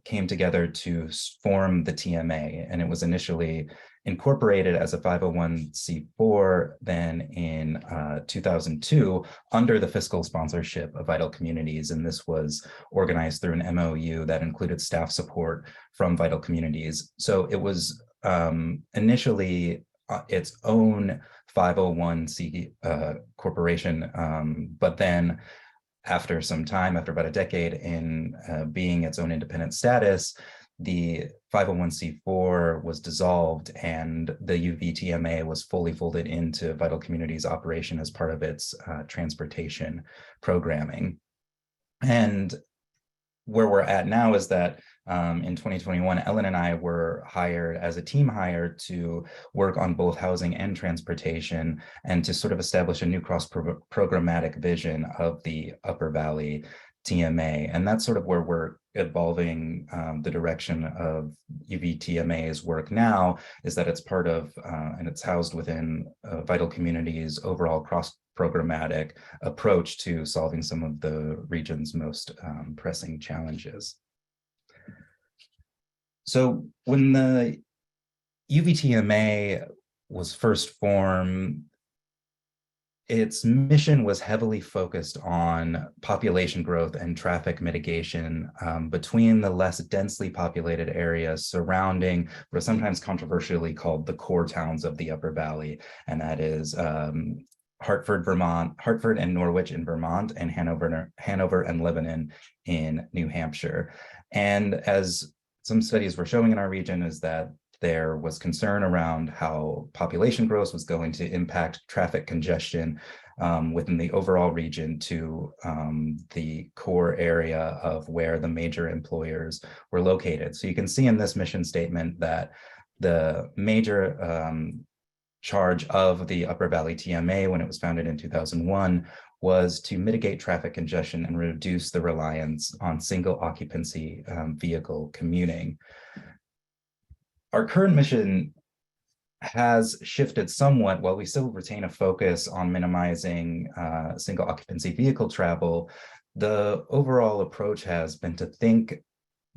came together to form the TMA, and it was initially incorporated as a 501c4 then in 2002 under the fiscal sponsorship of Vital Communities. And this was organized through an MOU that included staff support from Vital Communities. So it was initially its own 501c corporation, but then after some time, after about a decade in being its own independent status, the 501c4 was dissolved and the UVTMA was fully folded into Vital Communities operation as part of its transportation programming. And where we're at now is that in 2021, Ellen and I were hired as a team hire to work on both housing and transportation, and to sort of establish a new cross-programmatic vision of the Upper Valley TMA. And that's sort of where we're evolving the direction of UVTMA's work now, is that it's part of and it's housed within Vital Communities' overall cross-programmatic approach to solving some of the region's most pressing challenges. So when the UVTMA was first formed, its mission was heavily focused on population growth and traffic mitigation between the less densely populated areas surrounding what are sometimes controversially called the core towns of the Upper Valley, and that is Hartford and Norwich in Vermont, and Hanover and Lebanon in New Hampshire. And as some studies were showing in our region, is that there was concern around how population growth was going to impact traffic congestion within the overall region to the core area of where the major employers were located. So you can see in this mission statement that the major charge of the Upper Valley TMA when it was founded in 2001 was to mitigate traffic congestion and reduce the reliance on single occupancy vehicle commuting. Our current mission has shifted somewhat. While we still retain a focus on minimizing single occupancy vehicle travel, the overall approach has been to think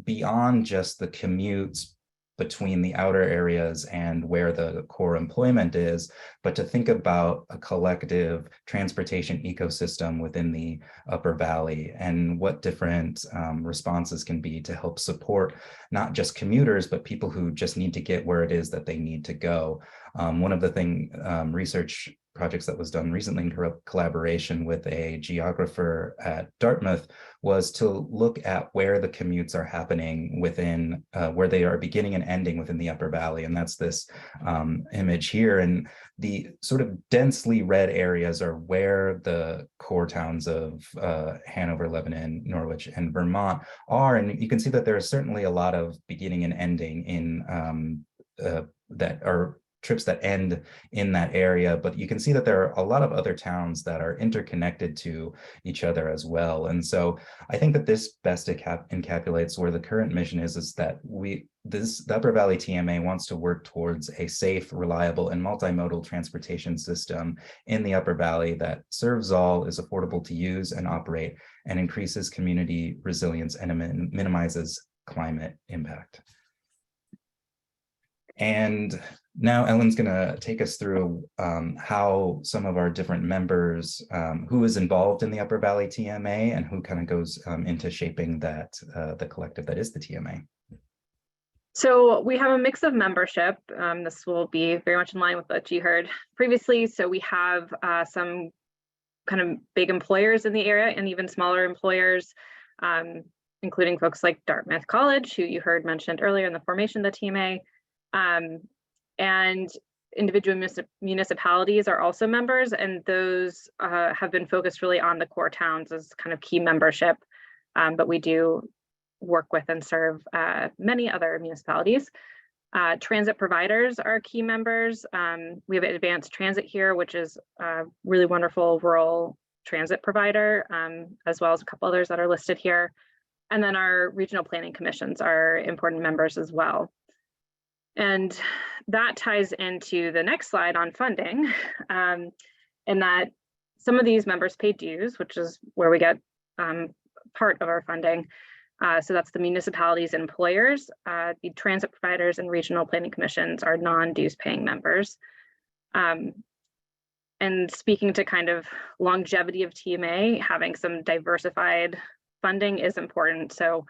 beyond just the commutes between the outer areas and where the core employment is, but to think about a collective transportation ecosystem within the Upper Valley and what different responses can be to help support not just commuters, but people who just need to get where it is that they need to go. One of the research projects that was done recently in collaboration with a geographer at Dartmouth was to look at where the commutes are happening within, where they are beginning and ending within the Upper Valley. And that's this image here. And the sort of densely red areas are where the core towns of Hanover, Lebanon, Norwich, and Vermont are. And you can see that there is certainly a lot of beginning and ending in that are trips that end in that area, but you can see that there are a lot of other towns that are interconnected to each other as well. And so I think that this best encapsulates where the current mission is that the Upper Valley TMA wants to work towards a safe, reliable, and multimodal transportation system in the Upper Valley that serves all, is affordable to use and operate, and increases community resilience and minimizes climate impact. And now Ellen's going to take us through how some of our different members, who is involved in the Upper Valley TMA and who kind of goes into shaping that the collective that is the TMA. So we have a mix of membership. This will be very much in line with what you heard previously. So we have some kind of big employers in the area and even smaller employers, including folks like Dartmouth College, who you heard mentioned earlier in the formation of the TMA. And individual municipalities are also members, and those have been focused really on the core towns as kind of key membership, but we do work with and serve many other municipalities. Transit providers are key members. We have Advanced Transit here, which is a really wonderful rural transit provider, as well as a couple others that are listed here. And then our regional planning commissions are important members as well. And that ties into the next slide on funding, in that some of these members pay dues, which is where we get part of our funding. So that's the municipalities and employers. The transit providers and regional planning commissions are non-dues paying members. And speaking to kind of longevity of TMA, having some diversified funding is important. So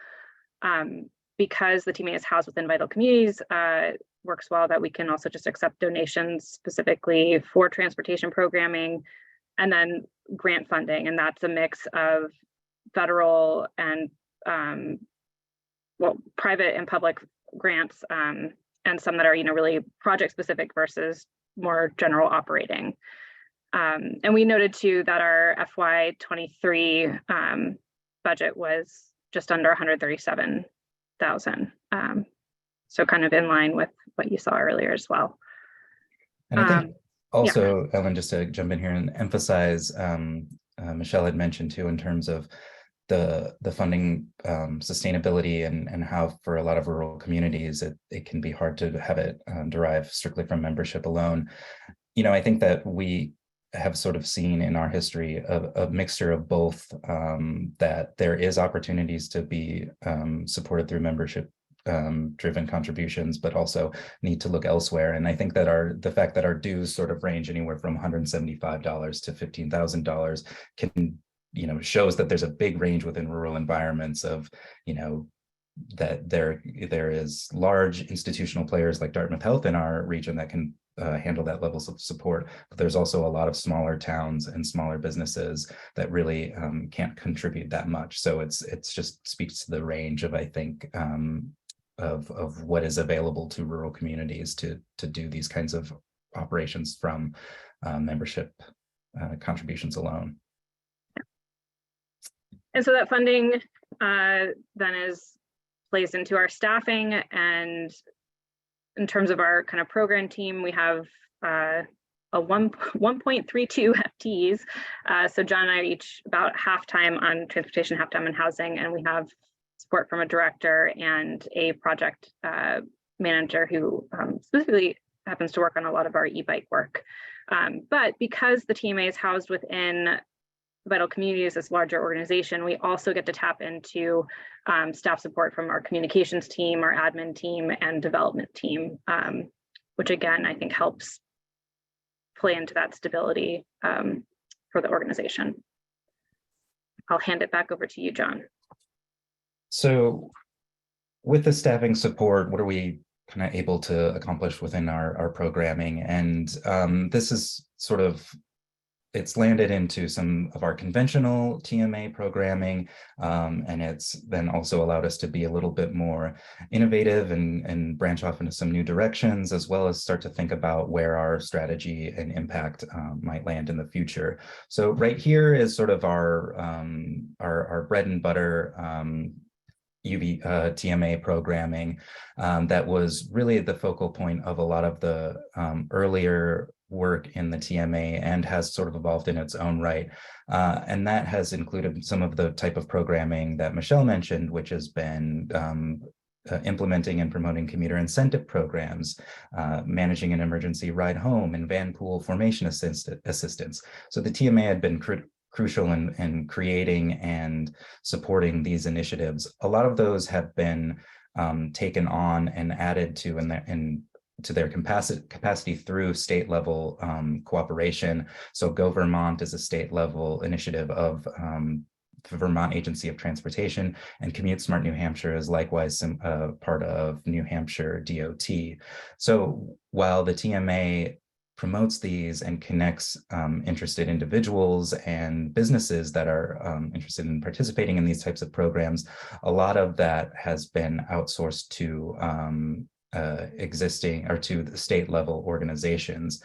because the TMA is housed within vital communities, works well that we can also just accept donations specifically for transportation programming, and then grant funding. And that's a mix of federal and private and public grants, and some that are, really project specific versus more general operating. And we noted too that our FY23 budget was just under 137,000. So kind of in line with what you saw earlier as well. And I think also, yeah. Ellen, just to jump in here and emphasize, Michelle had mentioned too, in terms of the funding sustainability and how for a lot of rural communities, it can be hard to have it derive strictly from membership alone. I think that we have sort of seen in our history a mixture of both, that there is opportunities to be supported through membership driven contributions, but also need to look elsewhere. And I think that the fact that our dues sort of range anywhere from $175 to $15,000 can, shows that there's a big range within rural environments of, that there is large institutional players like Dartmouth Health in our region that can handle that levels of support, but there's also a lot of smaller towns and smaller businesses that really can't contribute that much. So it's just speaks to the range of, I think, of what is available to rural communities to do these kinds of operations from membership contributions alone. And so that funding then is placed into our staffing, and in terms of our kind of program team, we have a 1.32 FTEs. So John and I are each about half-time on transportation, half-time on housing, and we have support from a director and a project manager who specifically happens to work on a lot of our e-bike work. But because the TMA is housed within Vital Communities, this larger organization, we also get to tap into staff support from our communications team, our admin team, and development team, which again, I think helps play into that stability for the organization. I'll hand it back over to you, John. So with the staffing support, what are we kind of able to accomplish within our programming? And this is sort of, it's landed into some of our conventional TMA programming, and it's then also allowed us to be a little bit more innovative and branch off into some new directions, as well as start to think about where our strategy and impact might land in the future. So right here is sort of our bread and butter TMA programming that was really the focal point of a lot of the earlier work in the TMA and has sort of evolved in its own right. And that has included some of the type of programming that Michele mentioned, which has been implementing and promoting commuter incentive programs, managing an emergency ride home, and van pool formation assistance. So the TMA had been crucial in creating and supporting these initiatives. A lot of those have been taken on and added to to their capacity through state level cooperation. So Go Vermont is a state level initiative of the Vermont Agency of Transportation, and Commute Smart New Hampshire is likewise part of New Hampshire DOT. So while the TMA promotes these and connects interested individuals and businesses that are interested in participating in these types of programs, a lot of that has been outsourced to existing or to the state level organizations.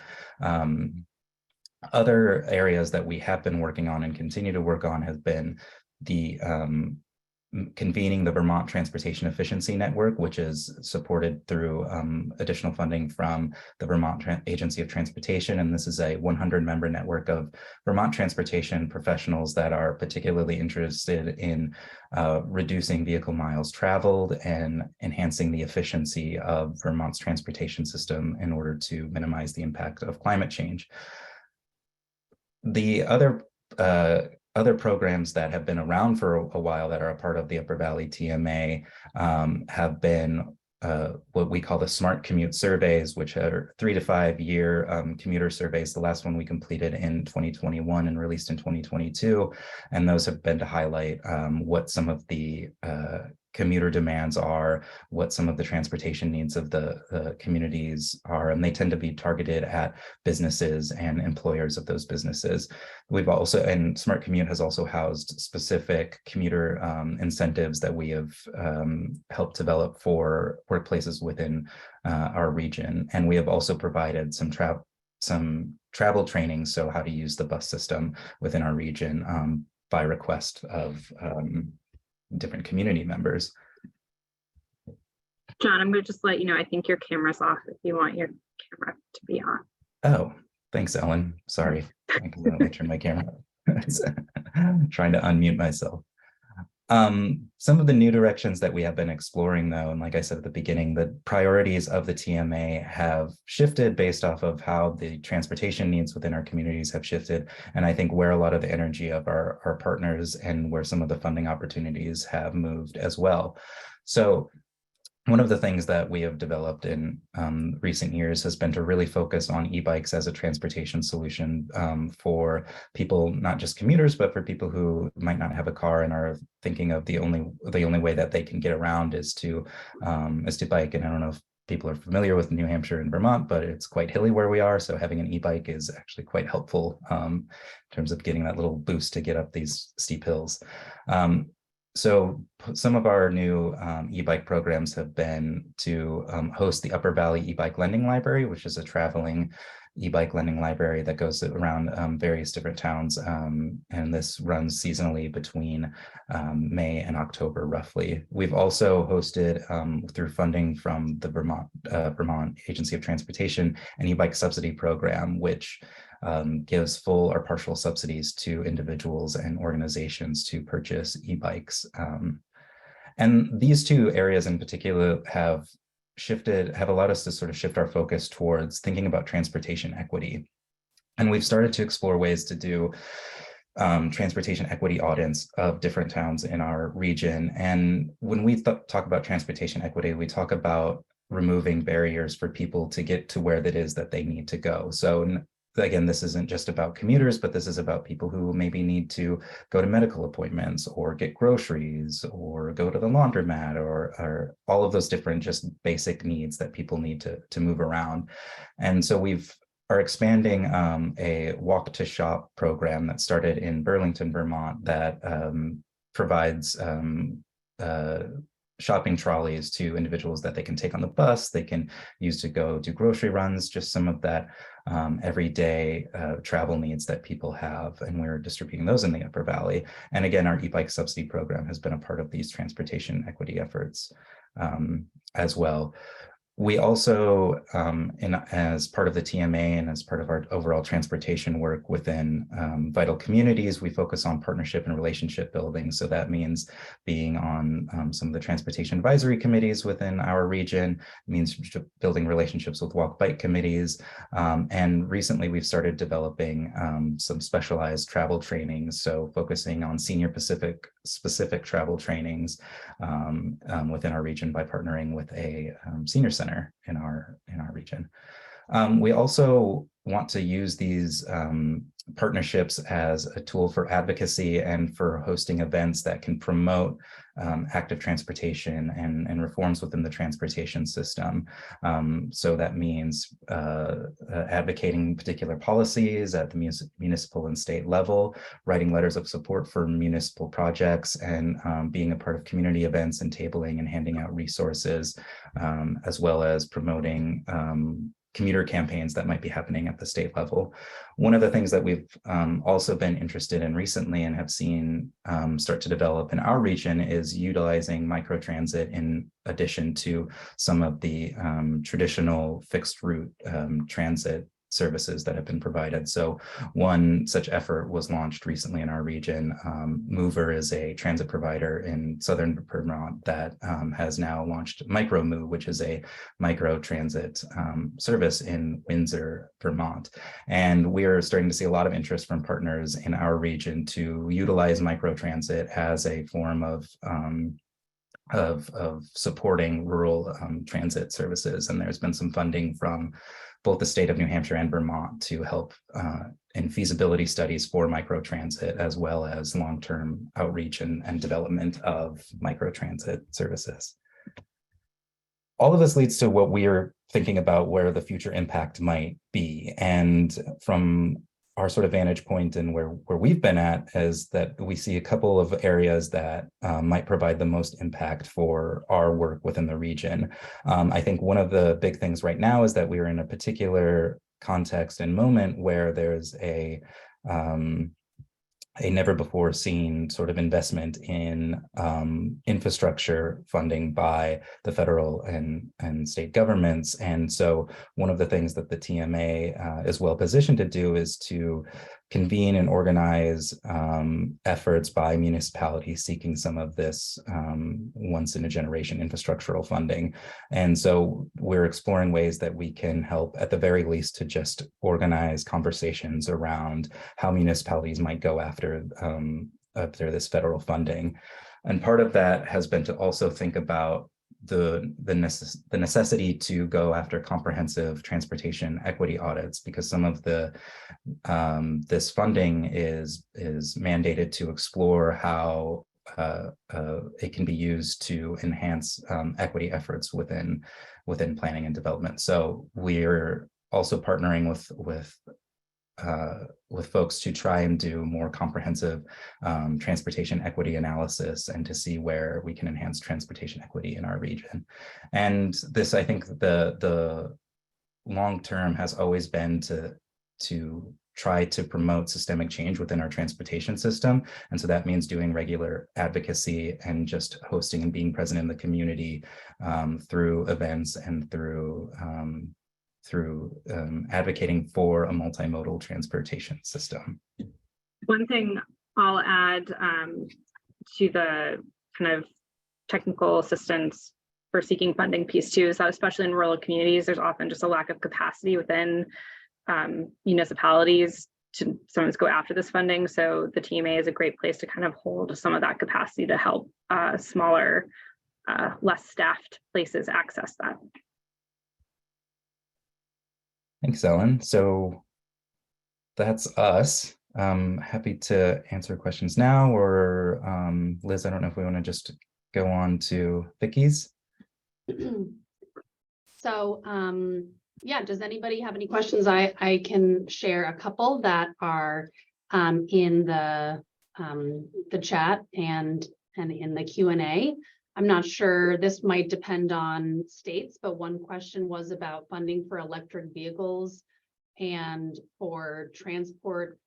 Other areas that we have been working on and continue to work on have been the convening the Vermont Transportation Efficiency Network, which is supported through additional funding from the Vermont Agency of Transportation. And this is a 100-member network of Vermont transportation professionals that are particularly interested in reducing vehicle miles traveled and enhancing the efficiency of Vermont's transportation system in order to minimize the impact of climate change. The other programs that have been around for a while that are a part of the Upper Valley TMA have been what we call the Smart Commute Surveys, which are 3 to 5 year commuter surveys. The last one we completed in 2021 and released in 2022. And those have been to highlight what some of the commuter demands are, what some of the transportation needs of the communities are, and they tend to be targeted at businesses and employers of those businesses. We've also, and Smart Commute has also housed specific commuter incentives that we have helped develop for workplaces within our region. And we have also provided some travel training, so how to use the bus system within our region by request of different community members. John, I'm going to just let you know, I think your camera's off if you want your camera to be on. Oh, thanks, Ellen. Sorry. I can let me turn my camera on. Trying to unmute myself. Some of the new directions that we have been exploring, though, and like I said at the beginning, the priorities of the TMA have shifted based off of how the transportation needs within our communities have shifted. And I think where a lot of the energy of our partners and where some of the funding opportunities have moved as well. So one of the things that we have developed in recent years has been to really focus on e-bikes as a transportation solution for people, not just commuters, but for people who might not have a car and are thinking of the only way that they can get around is to bike. And I don't know if people are familiar with New Hampshire and Vermont, but it's quite hilly where we are. So having an e-bike is actually quite helpful in terms of getting that little boost to get up these steep hills. some of our new e-bike programs have been to host the Upper Valley e-bike lending library, which is a traveling e-bike lending library that goes around various different towns. And this runs seasonally between May and October, roughly. We've also hosted through funding from the Vermont Agency of Transportation, an e-bike subsidy program, which gives full or partial subsidies to individuals and organizations to purchase e-bikes. And these two areas in particular have allowed us to sort of shift our focus towards thinking about transportation equity. And we've started to explore ways to do transportation equity audits of different towns in our region. And when we talk about transportation equity, we talk about removing barriers for people to get to where it is that they need to go. So again, this isn't just about commuters, but this is about people who maybe need to go to medical appointments or get groceries or go to the laundromat or all of those different just basic needs that people need to move around. And so are expanding a walk to shop program that started in Burlington, Vermont, that provides shopping trolleys to individuals that they can take on the bus, they can use to go do grocery runs, just some of that everyday travel needs that people have. And we're distributing those in the Upper Valley. And again, our e-bike subsidy program has been a part of these transportation equity efforts as well. We also, as part of the TMA and as part of our overall transportation work within vital communities, we focus on partnership and relationship building. So that means being on some of the transportation advisory committees within our region. It means building relationships with walk bike committees. And recently we've started developing some specialized travel trainings. So focusing on senior specific travel trainings within our region by partnering with a senior center in our region. We also want to use these partnerships as a tool for advocacy and for hosting events that can promote active transportation and reforms within the transportation system. So that means advocating particular policies at the municipal and state level, writing letters of support for municipal projects, and being a part of community events and tabling and handing out resources, as well as promoting commuter campaigns that might be happening at the state level. One of the things that we've also been interested in recently and have seen start to develop in our region is utilizing microtransit in addition to some of the traditional fixed route transit services that have been provided. So one such effort was launched recently in our region. Mover is a transit provider in southern Vermont that has now launched MicroMove, which is a micro transit service in Windsor, Vermont. And we're starting to see a lot of interest from partners in our region to utilize microtransit as a form of supporting rural transit services. And there's been some funding from both the state of New Hampshire and Vermont to help in feasibility studies for microtransit, as well as long-term outreach and development of microtransit services. All of this leads to what we are thinking about where the future impact might be. And from our sort of vantage point and where we've been at is that we see a couple of areas that might provide the most impact for our work within the region. I think one of the big things right now is that we're in a particular context and moment where there's a never before seen sort of investment in infrastructure funding by the federal and state governments. And so one of the things that the TMA is well positioned to do is to convene and organize efforts by municipalities seeking some of this once in a generation infrastructural funding. And so we're exploring ways that we can help at the very least to just organize conversations around how municipalities might go after this federal funding. And part of that has been to also think about the necessity to go after comprehensive transportation equity audits, because some of this funding is mandated to explore how it can be used to enhance equity efforts within planning and development. So we're also partnering with with folks to try and do more comprehensive transportation equity analysis and to see where we can enhance transportation equity in our region. And this, I think, the long term has always been to try to promote systemic change within our transportation system. And so that means doing regular advocacy and just hosting and being present in the community through events and through advocating for a multimodal transportation system. One thing I'll add to the kind of technical assistance for seeking funding piece too is that especially in rural communities, there's often just a lack of capacity within municipalities to sometimes go after this funding. So the TMA is a great place to kind of hold some of that capacity to help smaller, less staffed places access that. Thanks, Ellen. So that's us. Happy to answer questions now, or Liz, I don't know if we want to just go on to Vicki's. So yeah, does anybody have any questions? I can share a couple that are in the chat and in the Q&A. I'm not sure, this might depend on states, but one question was about funding for electric vehicles and for transport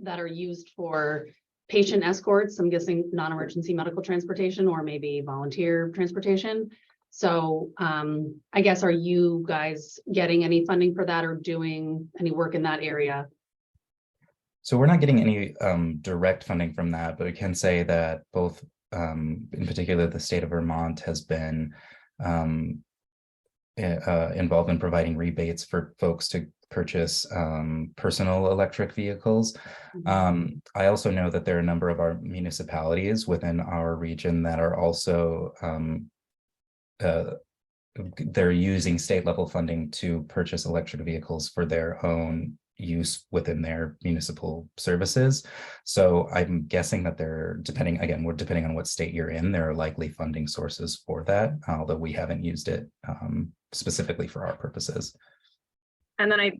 that are used for patient escorts. I'm guessing non-emergency medical transportation or maybe volunteer transportation. So I guess, are you guys getting any funding for that or doing any work in that area? So we're not getting any direct funding from that, but we can say that both, in particular, the state of Vermont has been involved in providing rebates for folks to purchase personal electric vehicles. I also know that there are a number of our municipalities within our region that are also they're using state level funding to purchase electric vehicles for their own use within their municipal services. So I'm guessing that they're depending on what state you're in, there are likely funding sources for that, although we haven't used it specifically for our purposes. And then I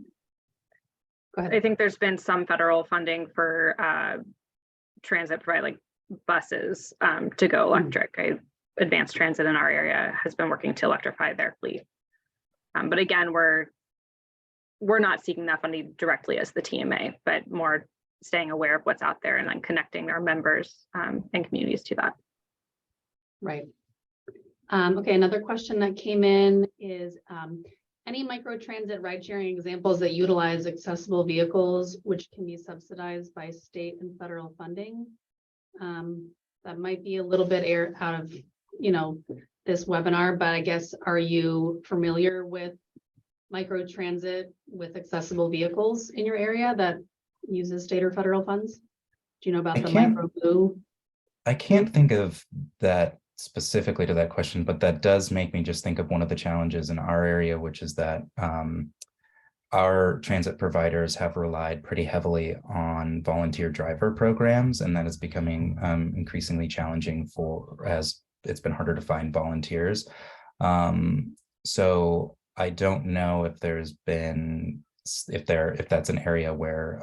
think there's been some federal funding for transit provide like buses to go electric. Advanced Transit in our area has been working to electrify their fleet. But again, we're not seeking that funding directly as the TMA, but more staying aware of what's out there and then connecting our members and communities to that. Right. Okay, another question that came in is any microtransit ride sharing examples that utilize accessible vehicles which can be subsidized by state and federal funding? That might be a little bit out of this webinar, but I guess, are you familiar with microtransit with accessible vehicles in your area that uses state or federal funds? Do you know about the micro blue? I can't think of that specifically to that question, but that does make me just think of one of the challenges in our area, which is that our transit providers have relied pretty heavily on volunteer driver programs, and that is becoming increasingly challenging as it's been harder to find volunteers. So I don't know if that's an area where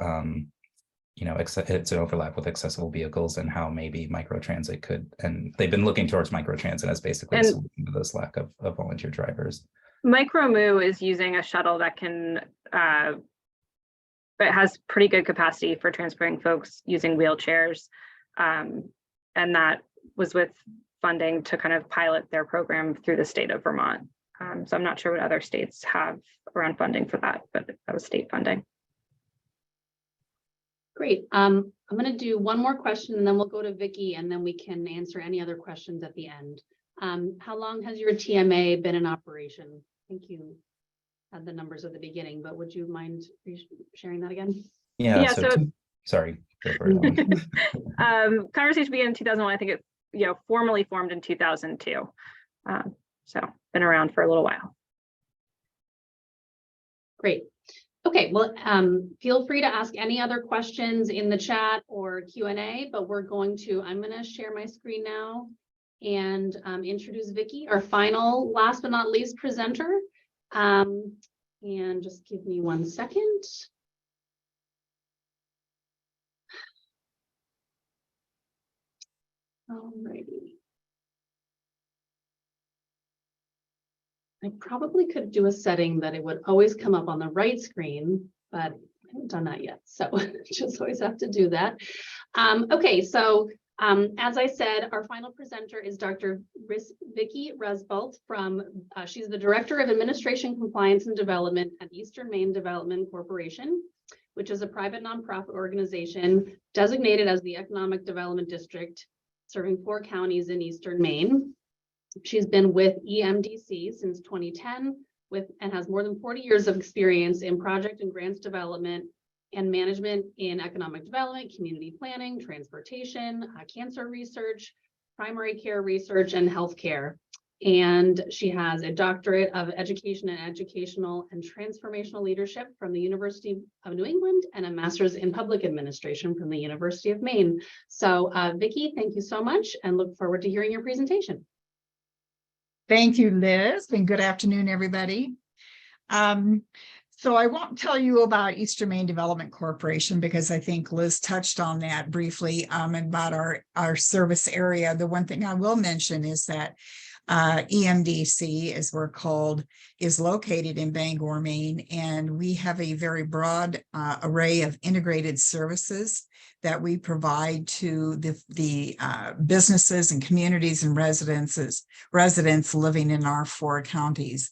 it's an overlap with accessible vehicles and how maybe microtransit could, and they've been looking towards microtransit as basically a solution to this lack of volunteer drivers. Micromoo is using a shuttle that can it has pretty good capacity for transporting folks using wheelchairs, and that was with funding to kind of pilot their program through the state of Vermont. So I'm not sure what other states have around funding for that, but that was state funding. Great. I'm going to do one more question and then we'll go to Vicki and then we can answer any other questions at the end. How long has your TMA been in operation? I think you had the numbers at the beginning, but would you mind sharing that again? Yeah, sorry. Go for it. Conversation began in 2001. I think it formally formed in 2002. So been around for a little while. Great. Okay, well, feel free to ask any other questions in the chat or Q&A, but I'm going to share my screen now and introduce Vicki, our final, last but not least presenter. And just give me 1 second. Alrighty. I probably could do a setting that it would always come up on the right screen, but I haven't done that yet. So just always have to do that. Okay, so as I said, our final presenter is Dr. Vicki Rusbult from, she's the Director of Administration, Compliance and Development at Eastern Maine Development Corporation, which is a private nonprofit organization designated as the Economic Development District, serving 4 counties in Eastern Maine. She's been with EMDC since 2010 and has more than 40 years of experience in project and grants development and management in economic development, community planning, transportation, cancer research, primary care research, and healthcare. And she has a doctorate of education and educational and transformational leadership from the University of New England and a master's in public administration from the University of Maine. So Vicki, thank you so much and look forward to hearing your presentation. Thank you, Liz, and good afternoon, everybody. So I won't tell you about Eastern Maine Development Corporation because I think Liz touched on that briefly about our service area. The one thing I will mention is that EMDC, as we're called, is located in Bangor, Maine, and we have a very broad array of integrated services that we provide to the businesses and communities and residents living in our 4 counties.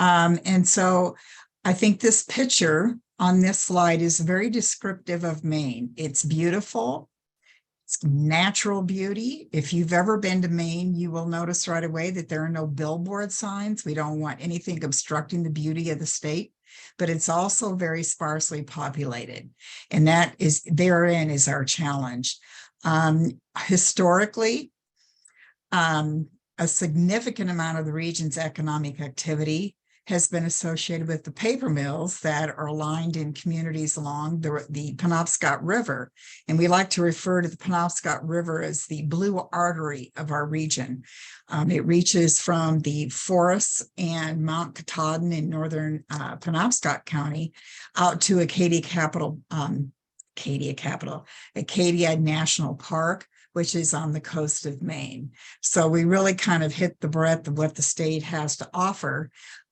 And so I think this picture on this slide is very descriptive of Maine. It's beautiful. It's natural beauty. If you've ever been to Maine, you will notice right away that there are no billboard signs. We don't want anything obstructing the beauty of the state, but it's also very sparsely populated. And that is, therein is our challenge. Historically, a significant amount of the region's economic activity has been associated with the paper mills that are aligned in communities along the Penobscot River. And we like to refer to the Penobscot River as the blue artery of our region. It reaches from the forests and Mount Katahdin in northern Penobscot County out to Acadia National Park, which is on the coast of Maine. So we really kind of hit the breadth of what the state has to offer.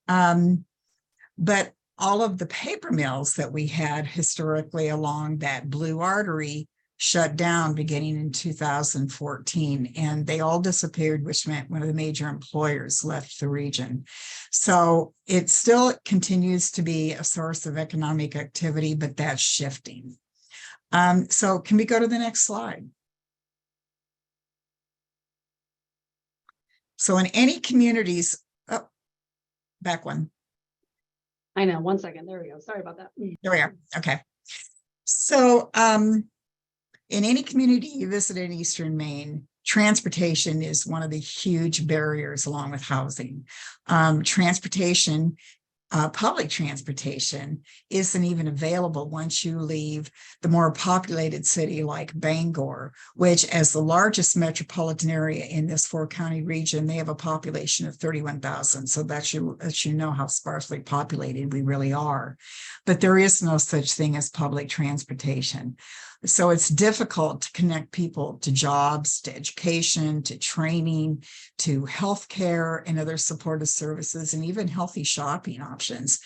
But all of the paper mills that we had historically along that blue artery shut down beginning in 2014, and they all disappeared, which meant one of the major employers left the region. So it still continues to be a source of economic activity, but that's shifting. So can we go to the next slide? So in any communities, back one. I know, 1 second, there we go. Sorry about that. There we are. Okay. So in any community you visit in Eastern Maine, transportation is one of the huge barriers along with housing. Transportation, public transportation isn't even available once you leave the more populated city like Bangor, which as the largest metropolitan area in this 4-county region, they have a population of 31,000. So that you know how sparsely populated we really are. But there is no such thing as public transportation. So it's difficult to connect people to jobs, to education, to training, to healthcare and other supportive services, and even healthy shopping options.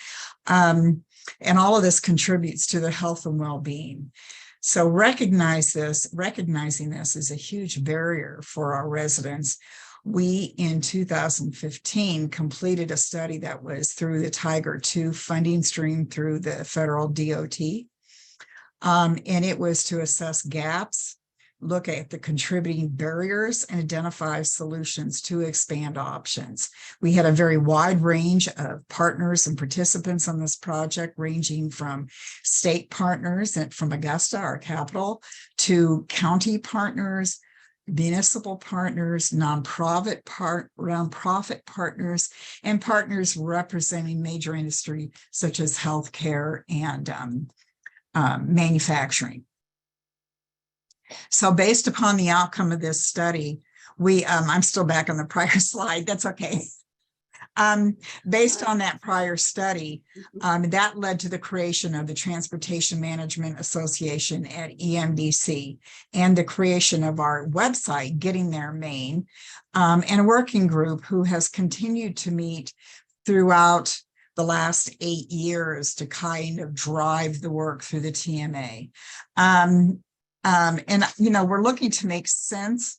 And all of this contributes to their health and well-being. So recognizing this is a huge barrier for our residents. We, in 2015, completed a study that was through the Tiger II funding stream through the federal DOT. And it was to assess gaps, look at the contributing barriers, and identify solutions to expand options. We had a very wide range of partners and participants on this project, ranging from state partners and from Augusta, our capital, to county partners, municipal partners, nonprofit partners, and partners representing major industry such as healthcare and manufacturing. So based upon the outcome of this study, I'm still back on the prior slide, that's okay. Based on that prior study, that led to the creation of the Transportation Management Association at EMDC and the creation of our website, Getting There Maine, and a working group who has continued to meet throughout the last 8 years to kind of drive the work through the TMA. And, we're looking to make solutions,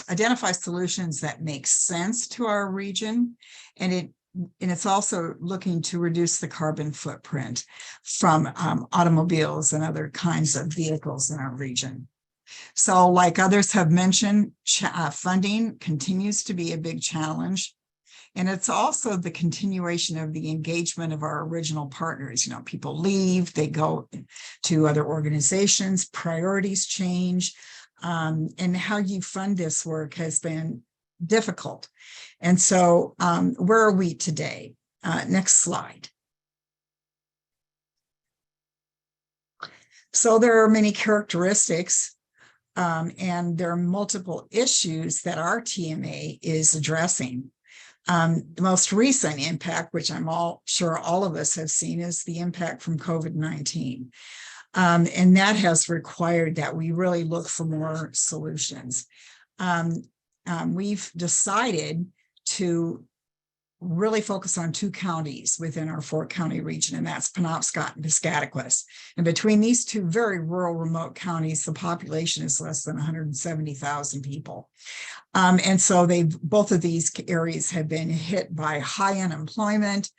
identify solutions that make sense to our region. And it's also looking to reduce the carbon footprint from automobiles and other kinds of vehicles in our region. So like others have mentioned, funding continues to be a big challenge. And it's also the continuation of the engagement of our original partners. People leave, they go to other organizations, priorities change. And how you fund this work has been difficult. And so where are we today? Next slide. So there are many characteristics and there are multiple issues that our TMA is addressing. The most recent impact, which I'm sure all of us have seen, is the impact from COVID-19. And that has required that we really look for more solutions. We've decided to really focus on 2 counties within our 4-county region, and that's Penobscot and Piscataquis. And between these 2 very rural, remote counties, the population is less than 170,000 people. And so both of these areas have been hit by high unemployment.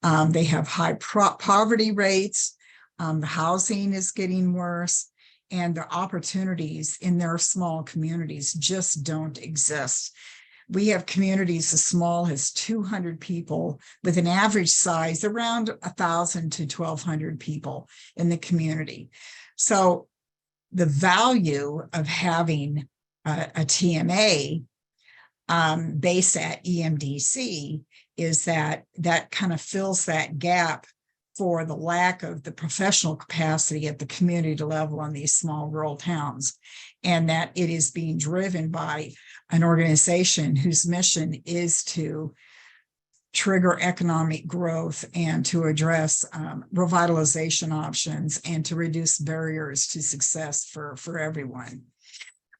They have high poverty rates. The housing is getting worse, and the opportunities in their small communities just don't exist. We have communities as small as 200 people with an average size around 1,000 to 1,200 people in the community. So the value of having a TMA based at EMDC is that kind of fills that gap for the lack of the professional capacity at the community level in these small rural towns, and that it is being driven by an organization whose mission is to trigger economic growth and to address revitalization options and to reduce barriers to success for everyone.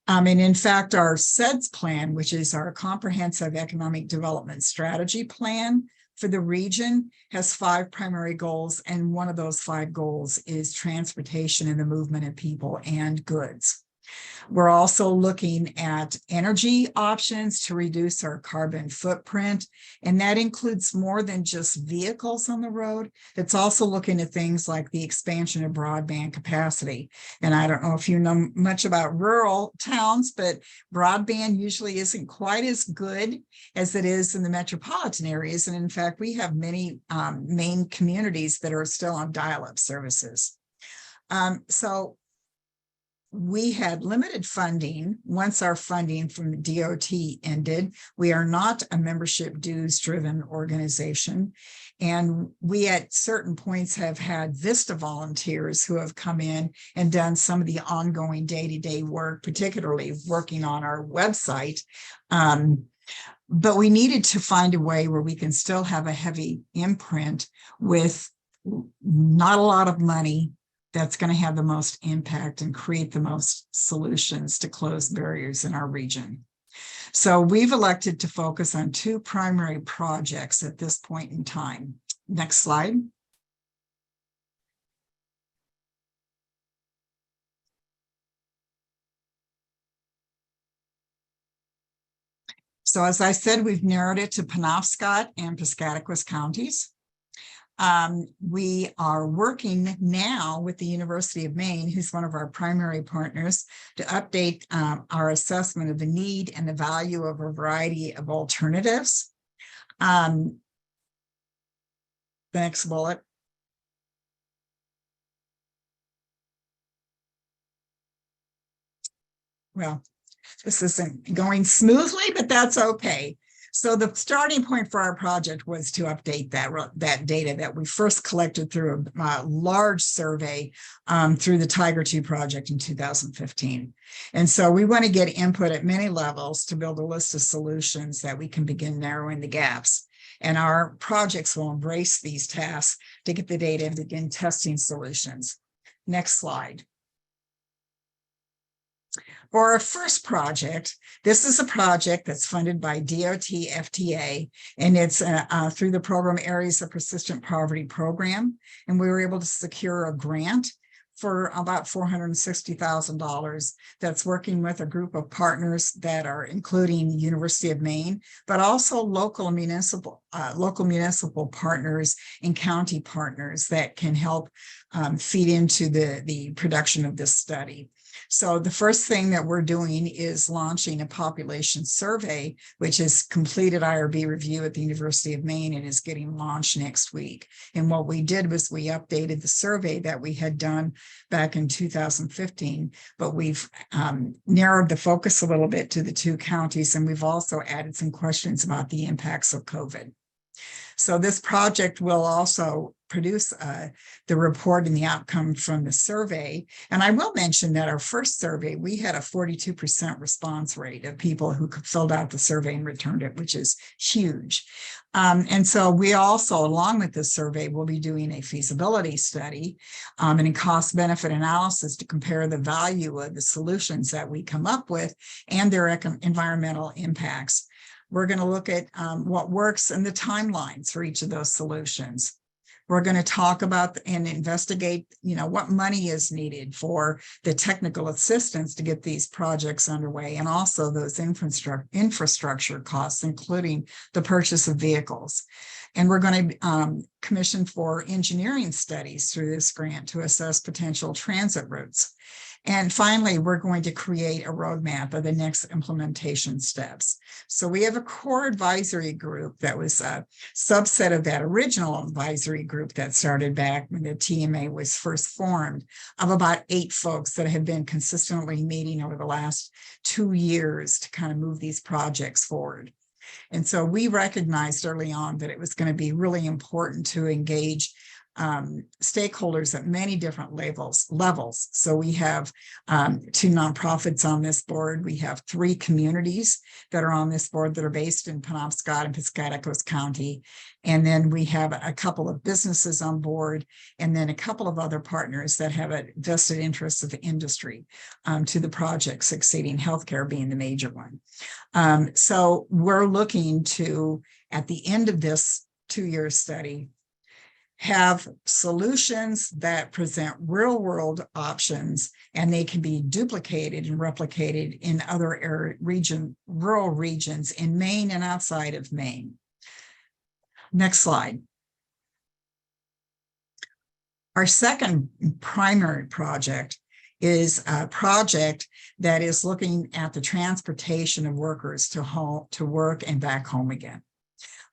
And in fact, our SEDS plan, which is our Comprehensive Economic Development Strategy Plan for the region, has 5 primary goals, and one of those 5 goals is transportation and the movement of people and goods. We're also looking at energy options to reduce our carbon footprint, and that includes more than just vehicles on the road. It's also looking at things like the expansion of broadband capacity. And I don't know if you know much about rural towns, but broadband usually isn't quite as good as it is in the metropolitan areas. And in fact, we have many Maine communities that are still on dial-up services. So we had limited funding. Once our funding from DOT ended, we are not a membership dues driven organization. And we at certain points have had VISTA volunteers who have come in and done some of the ongoing day-to-day work, particularly working on our website. But we needed to find a way where we can still have a heavy imprint with not a lot of money that's going to have the most impact and create the most solutions to close barriers in our region. So we've elected to focus on 2 primary projects at this point in time. Next slide. So as I said, we've narrowed it to Penobscot and Piscataquis counties. We are working now with the University of Maine, who's one of our primary partners, to update our assessment of the need and the value of a variety of alternatives. The next bullet. Well, this isn't going smoothly, but that's okay. So the starting point for our project was to update that data that we first collected through a large survey through the Tiger 2 project in 2015. And so we want to get input at many levels to build a list of solutions that we can begin narrowing the gaps. And our projects will embrace these tasks to get the data and begin testing solutions. Next slide. For our first project, this is a project that's funded by DOT FTA, and it's through the program Areas of Persistent Poverty program. And we were able to secure a grant for about $460,000 that's working with a group of partners that are including University of Maine, but also local municipal partners and county partners that can help feed into the production of this study. So the first thing that we're doing is launching a population survey, which has completed IRB review at the University of Maine and is getting launched next week. And what we did was we updated the survey that we had done back in 2015, but we've narrowed the focus a little bit to the 2 counties, and we've also added some questions about the impacts of COVID. So this project will also produce the report and the outcome from the survey. And I will mention that our first survey, we had a 42% response rate of people who filled out the survey and returned it, which is huge. And so we also, along with this survey, will be doing a feasibility study and a cost benefit analysis to compare the value of the solutions that we come up with and their environmental impacts. We're going to look at what works and the timelines for each of those solutions. We're going to talk about and investigate, what money is needed for the technical assistance to get these projects underway, and also those infrastructure costs, including the purchase of vehicles. And we're going to commission for engineering studies through this grant to assess potential transit routes. And finally, we're going to create a roadmap of the next implementation steps. So we have a core advisory group that was a subset of that original advisory group that started back when the TMA was first formed, of about 8 folks that have been consistently meeting over the last 2 years to kind of move these projects forward. And so we recognized early on that it was going to be really important to engage stakeholders at many different levels. So we have 2 nonprofits on this board. We have 3 communities that are on this board that are based in Penobscot and Piscataquis County. And then we have a couple of businesses on board, and then a couple of other partners that have a vested interest of the industry to the project succeeding, healthcare being the major one. So we're looking to, at the end of this 2-year study, have solutions that present real-world options, and they can be duplicated and replicated in other rural regions in Maine and outside of Maine. Next slide. Our second primary project is a project that is looking at the transportation of workers to work and back home again.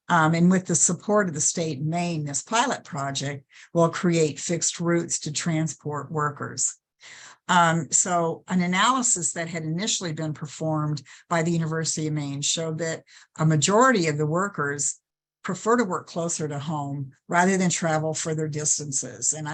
And with the support of the state in Maine, this pilot project will create fixed routes to transport workers. So an analysis that had initially been performed by the University of Maine showed that a majority of the workers prefer to work closer to home rather than travel further distances. And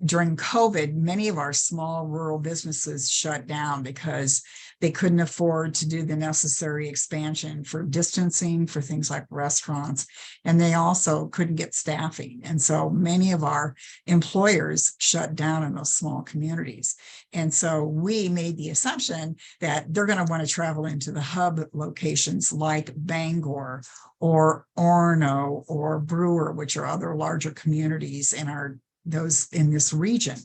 during COVID, many of our small rural businesses shut down because they couldn't afford to do the necessary expansion for distancing for things like restaurants. And they also couldn't get staffing. And so many of our employers shut down in those small communities. And so we made the assumption that they're going to want to travel into the hub locations like Bangor or Orono or Brewer, which are other larger communities in this region.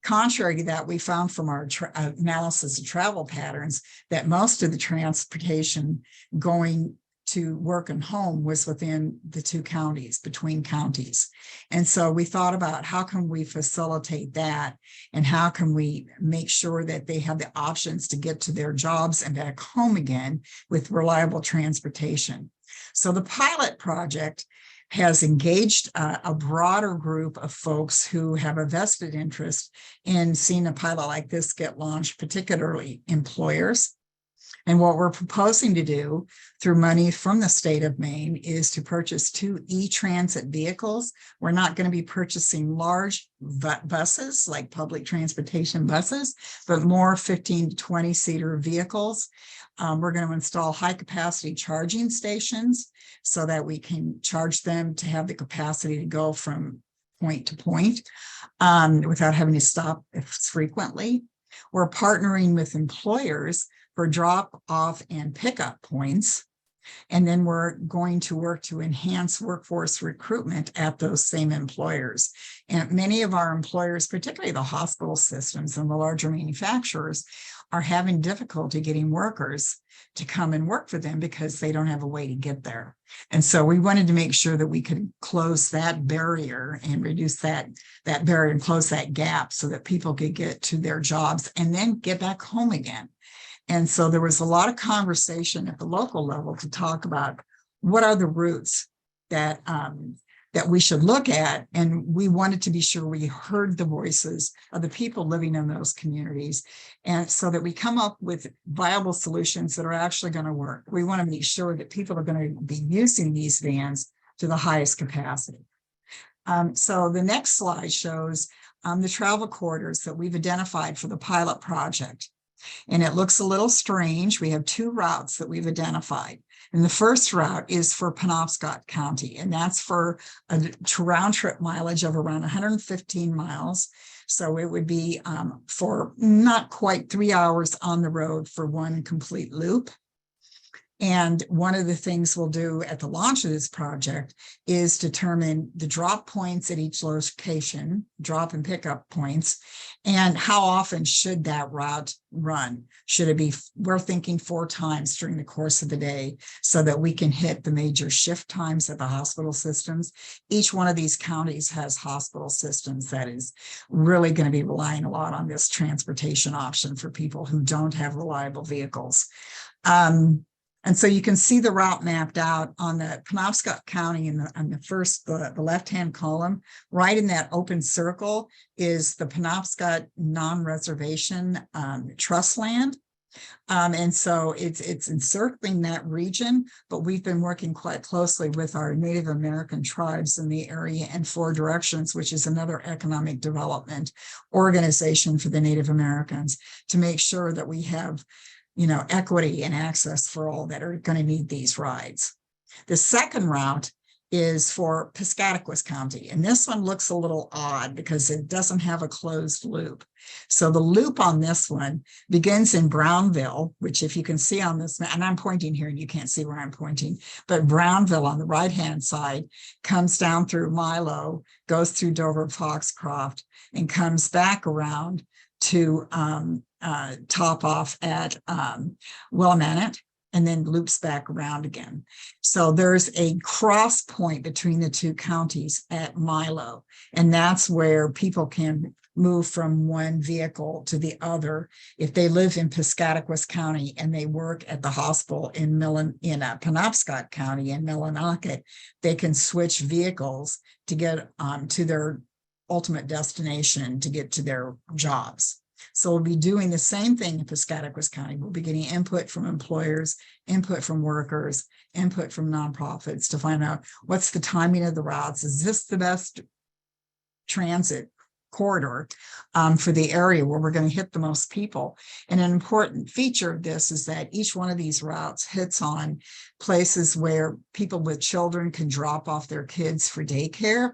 Contrary to that, we found from our analysis of travel patterns that most of the transportation going to work and home was within the 2 counties, between counties. And so we thought about how can we facilitate that, and how can we make sure that they have the options to get to their jobs and back home again with reliable transportation. So the pilot project has engaged a broader group of folks who have a vested interest in seeing a pilot like this get launched, particularly employers. And what we're proposing to do through money from the state of Maine is to purchase 2 e-transit vehicles. We're not going to be purchasing large buses like public transportation buses, but more 15 to 20 seater vehicles. We're going to install high capacity charging stations so that we can charge them to have the capacity to go from point to point without having to stop frequently. We're partnering with employers for drop off and pickup points. And then we're going to work to enhance workforce recruitment at those same employers. And many of our employers, particularly the hospital systems and the larger manufacturers, are having difficulty getting workers to come and work for them because they don't have a way to get there. And so we wanted to make sure that we could close that barrier and reduce that barrier and close that gap so that people could get to their jobs and then get back home again. And so there was a lot of conversation at the local level to talk about what are the routes that we should look at. And we wanted to be sure we heard the voices of the people living in those communities. And so that we come up with viable solutions that are actually going to work. We want to make sure that people are going to be using these vans to the highest capacity. So the next slide shows the travel corridors that we've identified for the pilot project. And it looks a little strange. We have 2 routes that we've identified. And the first route is for Penobscot County, and that's for a round trip mileage of around 115 miles. So it would be for not quite 3 hours on the road for one complete loop. And one of the things we'll do at the launch of this project is determine the drop points at each location, drop and pickup points, and how often should that route run? Should it be, we're thinking 4 times during the course of the day so that we can hit the major shift times at the hospital systems. Each one of these counties has hospital systems that is really going to be relying a lot on this transportation option for people who don't have reliable vehicles. And so you can see the route mapped out on the Penobscot County on the left-hand column. Right in that open circle is the Penobscot non-reservation trust land. And so it's encircling that region, but we've been working quite closely with our Native American tribes in the area and 4 Directions, which is another economic development organization for the Native Americans, to make sure that we have equity and access for all that are going to need these rides. The second route is for Piscataquis County, and this one looks a little odd because it doesn't have a closed loop. So the loop on this one begins in Brownville, which if you can see on this map, and I'm pointing here and you can't see where I'm pointing, but Brownville on the right-hand side comes down through Milo, goes through Dover Foxcroft, and comes back around to top off at Willamette, and then loops back around again. So there's a cross point between the 2 counties at Milo, and that's where people can move from one vehicle to the other. If they live in Piscataquis County and they work at the hospital in Penobscot County in Millinocket, they can switch vehicles to get to their ultimate destination, to get to their jobs. So we'll be doing the same thing in Piscataquis County. We'll be getting input from employers, input from workers, input from nonprofits to find out what's the timing of the routes. Is this the best transit corridor for the area where we're going to hit the most people? And an important feature of this is that each one of these routes hits on places where people with children can drop off their kids for daycare.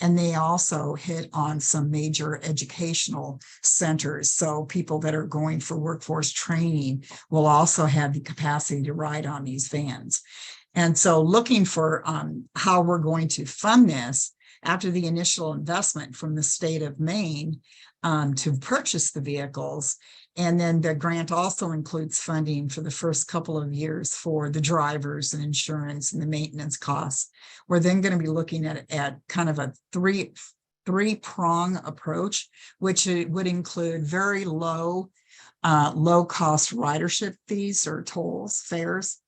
And they also hit on some major educational centers. So people that are going for workforce training will also have the capacity to ride on these vans. And so looking for how we're going to fund this after the initial investment from the state of Maine to purchase the vehicles. And then the grant also includes funding for the first couple of years for the drivers and insurance and the maintenance costs. We're then going to be looking at kind of a three-prong approach, which would include very low cost ridership fees or tolls, fares.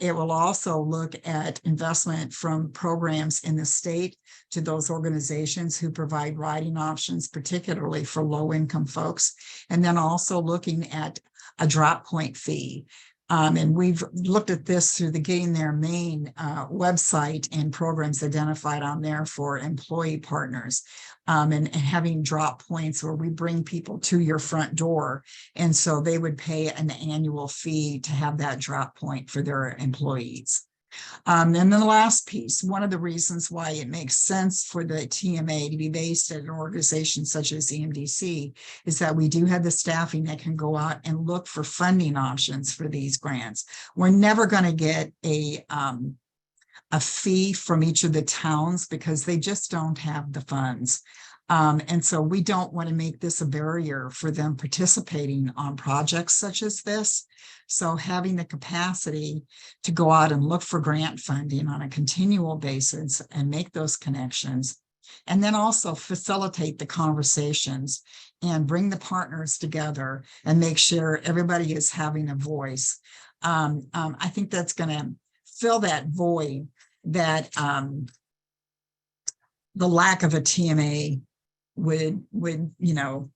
It will also look at investment from programs in the state to those organizations who provide riding options, particularly for low-income folks. And then also looking at a drop point fee And we've looked at this through the Getting There Maine website and programs identified on there for employee partners, and having drop points where we bring people to your front door. And so they would pay an annual fee to have that drop point for their employees. And then the last piece, one of the reasons why it makes sense for the TMA to be based at an organization such as EMDC is that we do have the staffing that can go out and look for funding options for these grants. We're never going to get a fee from each of the towns because they just don't have the funds. And so we don't want to make this a barrier for them participating on projects such as this. So having the capacity to go out and look for grant funding on a continual basis and make those connections, and then also facilitate the conversations and bring the partners together and make sure everybody is having a voice. I think that's going to fill that void that the lack of a TMA would, you know,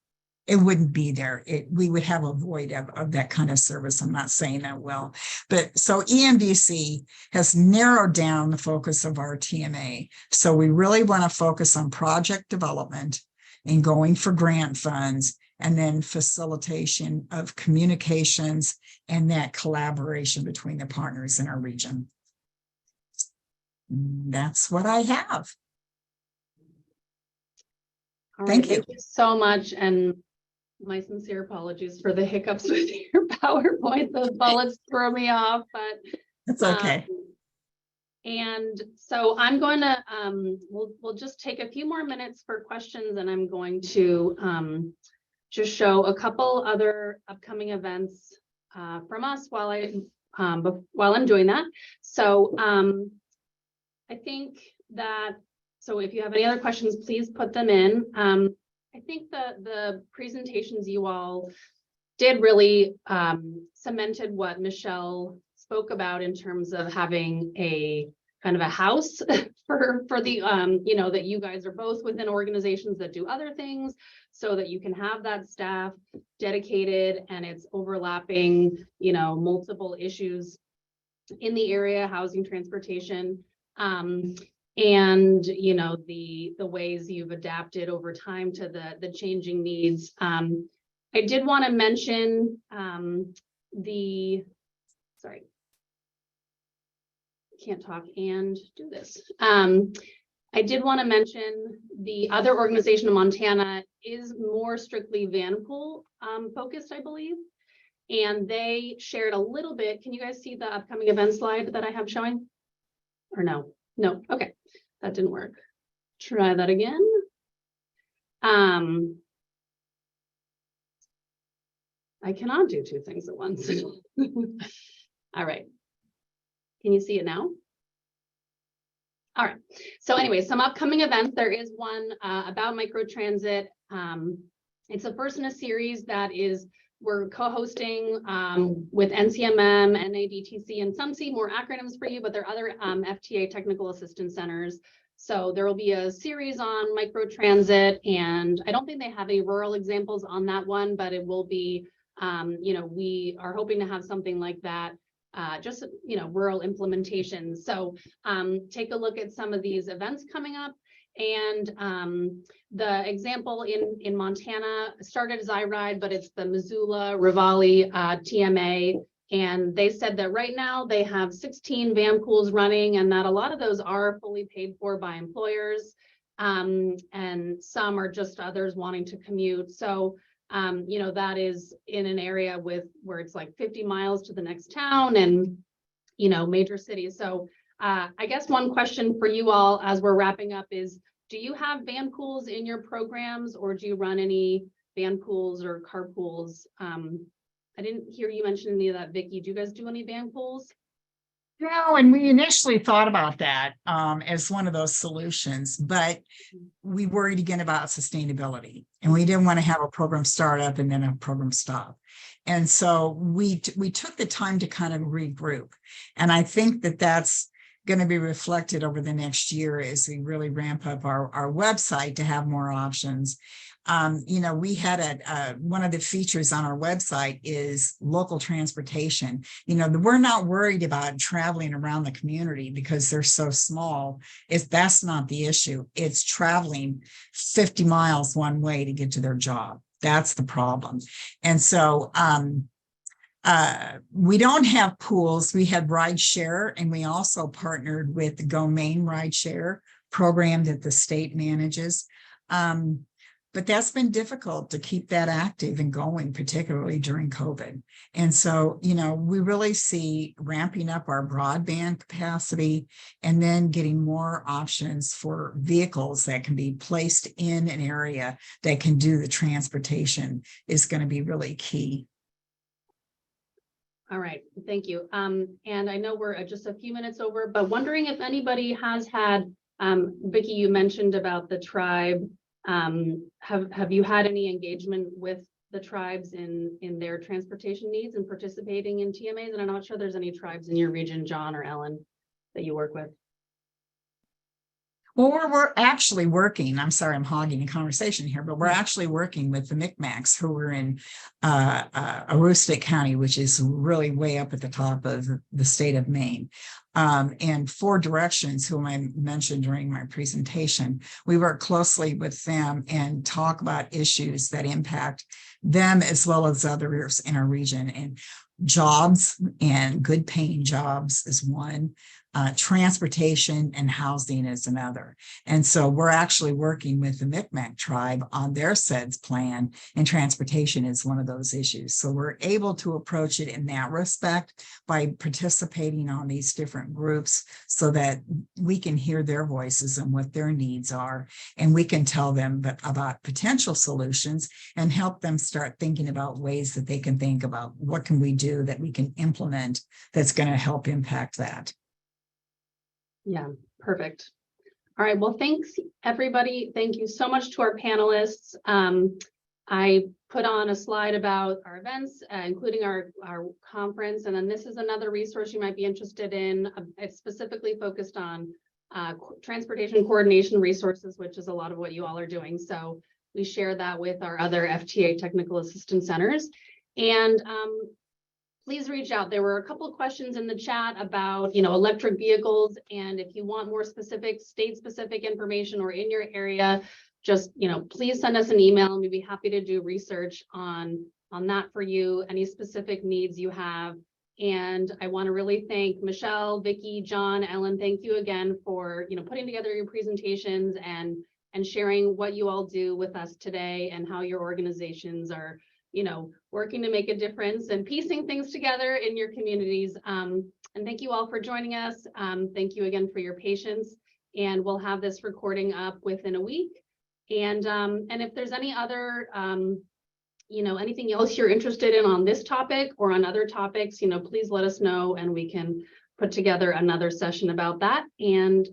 it wouldn't be there. We would have a void of that kind of service. I'm not saying that well, but so EMDC has narrowed down the focus of our TMA. So we really want to focus on project development and going for grant funds, and then facilitation of communications and that collaboration between the partners in our region. That's what I have. All Thank right, thank you so much. And my sincere apologies for the hiccups with your PowerPoint. Those bullets throw me off, but That's okay. And so I'm going to, we'll just take a few more minutes for questions, and I'm going to just show a couple other upcoming events from us while I'm doing that. So I think that, so if you have any other questions, please put them in. I think the presentations you all did really cemented what Michele spoke about in terms of having a kind of a house for the, you know, that you guys are both within organizations that do other things, so that you can have that staff dedicated and it's overlapping, you know, multiple issues in the area, housing, transportation. And you know, the ways you've adapted over time to the changing needs. I did want to mention sorry, can't talk and do this. I did want to mention the other organization in Montana is more strictly Vanpool focused, I believe, and they shared a little bit. Can you guys see the upcoming event slide that I have showing, or no? No, okay, that didn't work. Try that again. I cannot do two things at once. All right. Can you see it now? All right. So anyway, some upcoming events. There is one about microtransit. It's the first in a series that we're co-hosting with NCMM, NADTC, and some see more acronyms for you, but there are other FTA technical assistance centers. So there will be a series on microtransit, and I don't think they have any rural examples on that one, but it will be, you know, we are hoping to have something like that, just, you know, rural implementation. So take a look at some of these events coming up. And the example in Montana started as iRide, but it's the Missoula Rivali TMA. And they said that right now they have 16 van pools running, and that a lot of those are fully paid for by employers. And some are just others wanting to commute. So, you know, that is in an area where it's like 50 miles to the next town and, you know, major cities. So I guess one question for you all as we're wrapping up is, do you have van pools in your programs, or do you run any van pools or carpools? I didn't hear you mention any of that, Vicki. Do you guys do any van pools? No, and we initially thought about that as one of those solutions, but we worried again about sustainability, and we didn't want to have a program start up and then a program stop. And so we took the time to kind of regroup. And I think that that's going to be reflected over the next year as we really ramp up our website to have more options. We had one of the features on our website is local transportation. We're not worried about traveling around the community because they're so small. That's not the issue. It's traveling 50 miles one way to get to their job. That's the problem. And so we don't have pools. We had ride share, and we also partnered with the Go Maine ride share program that the state manages. But that's been difficult to keep that active and going, particularly during COVID. And so, we really see ramping up our broadband capacity and then getting more options for vehicles that can be placed in an area that can do the transportation is going to be really key. All right, thank you. And I know we're just a few minutes over, but wondering if anybody has had, Vicki, you mentioned about the tribe. Have you had any engagement with the tribes in their transportation needs and participating in TMAs? And I'm not sure there's any tribes in your region, John or Ellen, that you work with. Well, we're actually working. I'm sorry, I'm hogging the conversation here, but we're actually working with the Micmacs who are in Aroostook County, which is really way up at the top of the state of Maine. And Four Directions, whom I mentioned during my presentation, we work closely with them and talk about issues that impact them as well as others in our region. And jobs and good paying jobs is one. Transportation and housing is another. And so we're actually working with the Micmac tribe on their SEDS plan, and transportation is one of those issues. So we're able to approach it in that respect by participating on these different groups so that we can hear their voices and what their needs are. And we can tell them about potential solutions and help them start thinking about ways that they can think about what can we do that we can implement that's going to help impact that. Yeah, perfect. All right, well, thanks, everybody. Thank you so much to our panelists. I put on a slide about our events, including our conference, and then this is another resource you might be interested in. It's specifically focused on transportation coordination resources, which is a lot of what you all are doing. So we share that with our other FTA technical assistance centers. And please reach out. There were a couple of questions in the chat about, electric vehicles. And if you want more specific state-specific information or in your area, just, please send us an email and we'd be happy to do research on that for you, any specific needs you have. And I want to really thank Michele, Vicki, John, Ellen. Thank you again for, putting together your presentations and sharing what you all do with us today and how your organizations are working to make a difference and piecing things together in your communities. And thank you all for joining us. Thank you again for your patience. And we'll have this recording up within a week. And if there's any other, anything else you're interested in on this topic or on other topics, please let us know and we can put together another session about that. And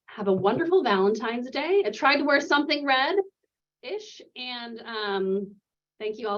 have a wonderful Valentine's Day. I tried to wear something red-ish and thank you all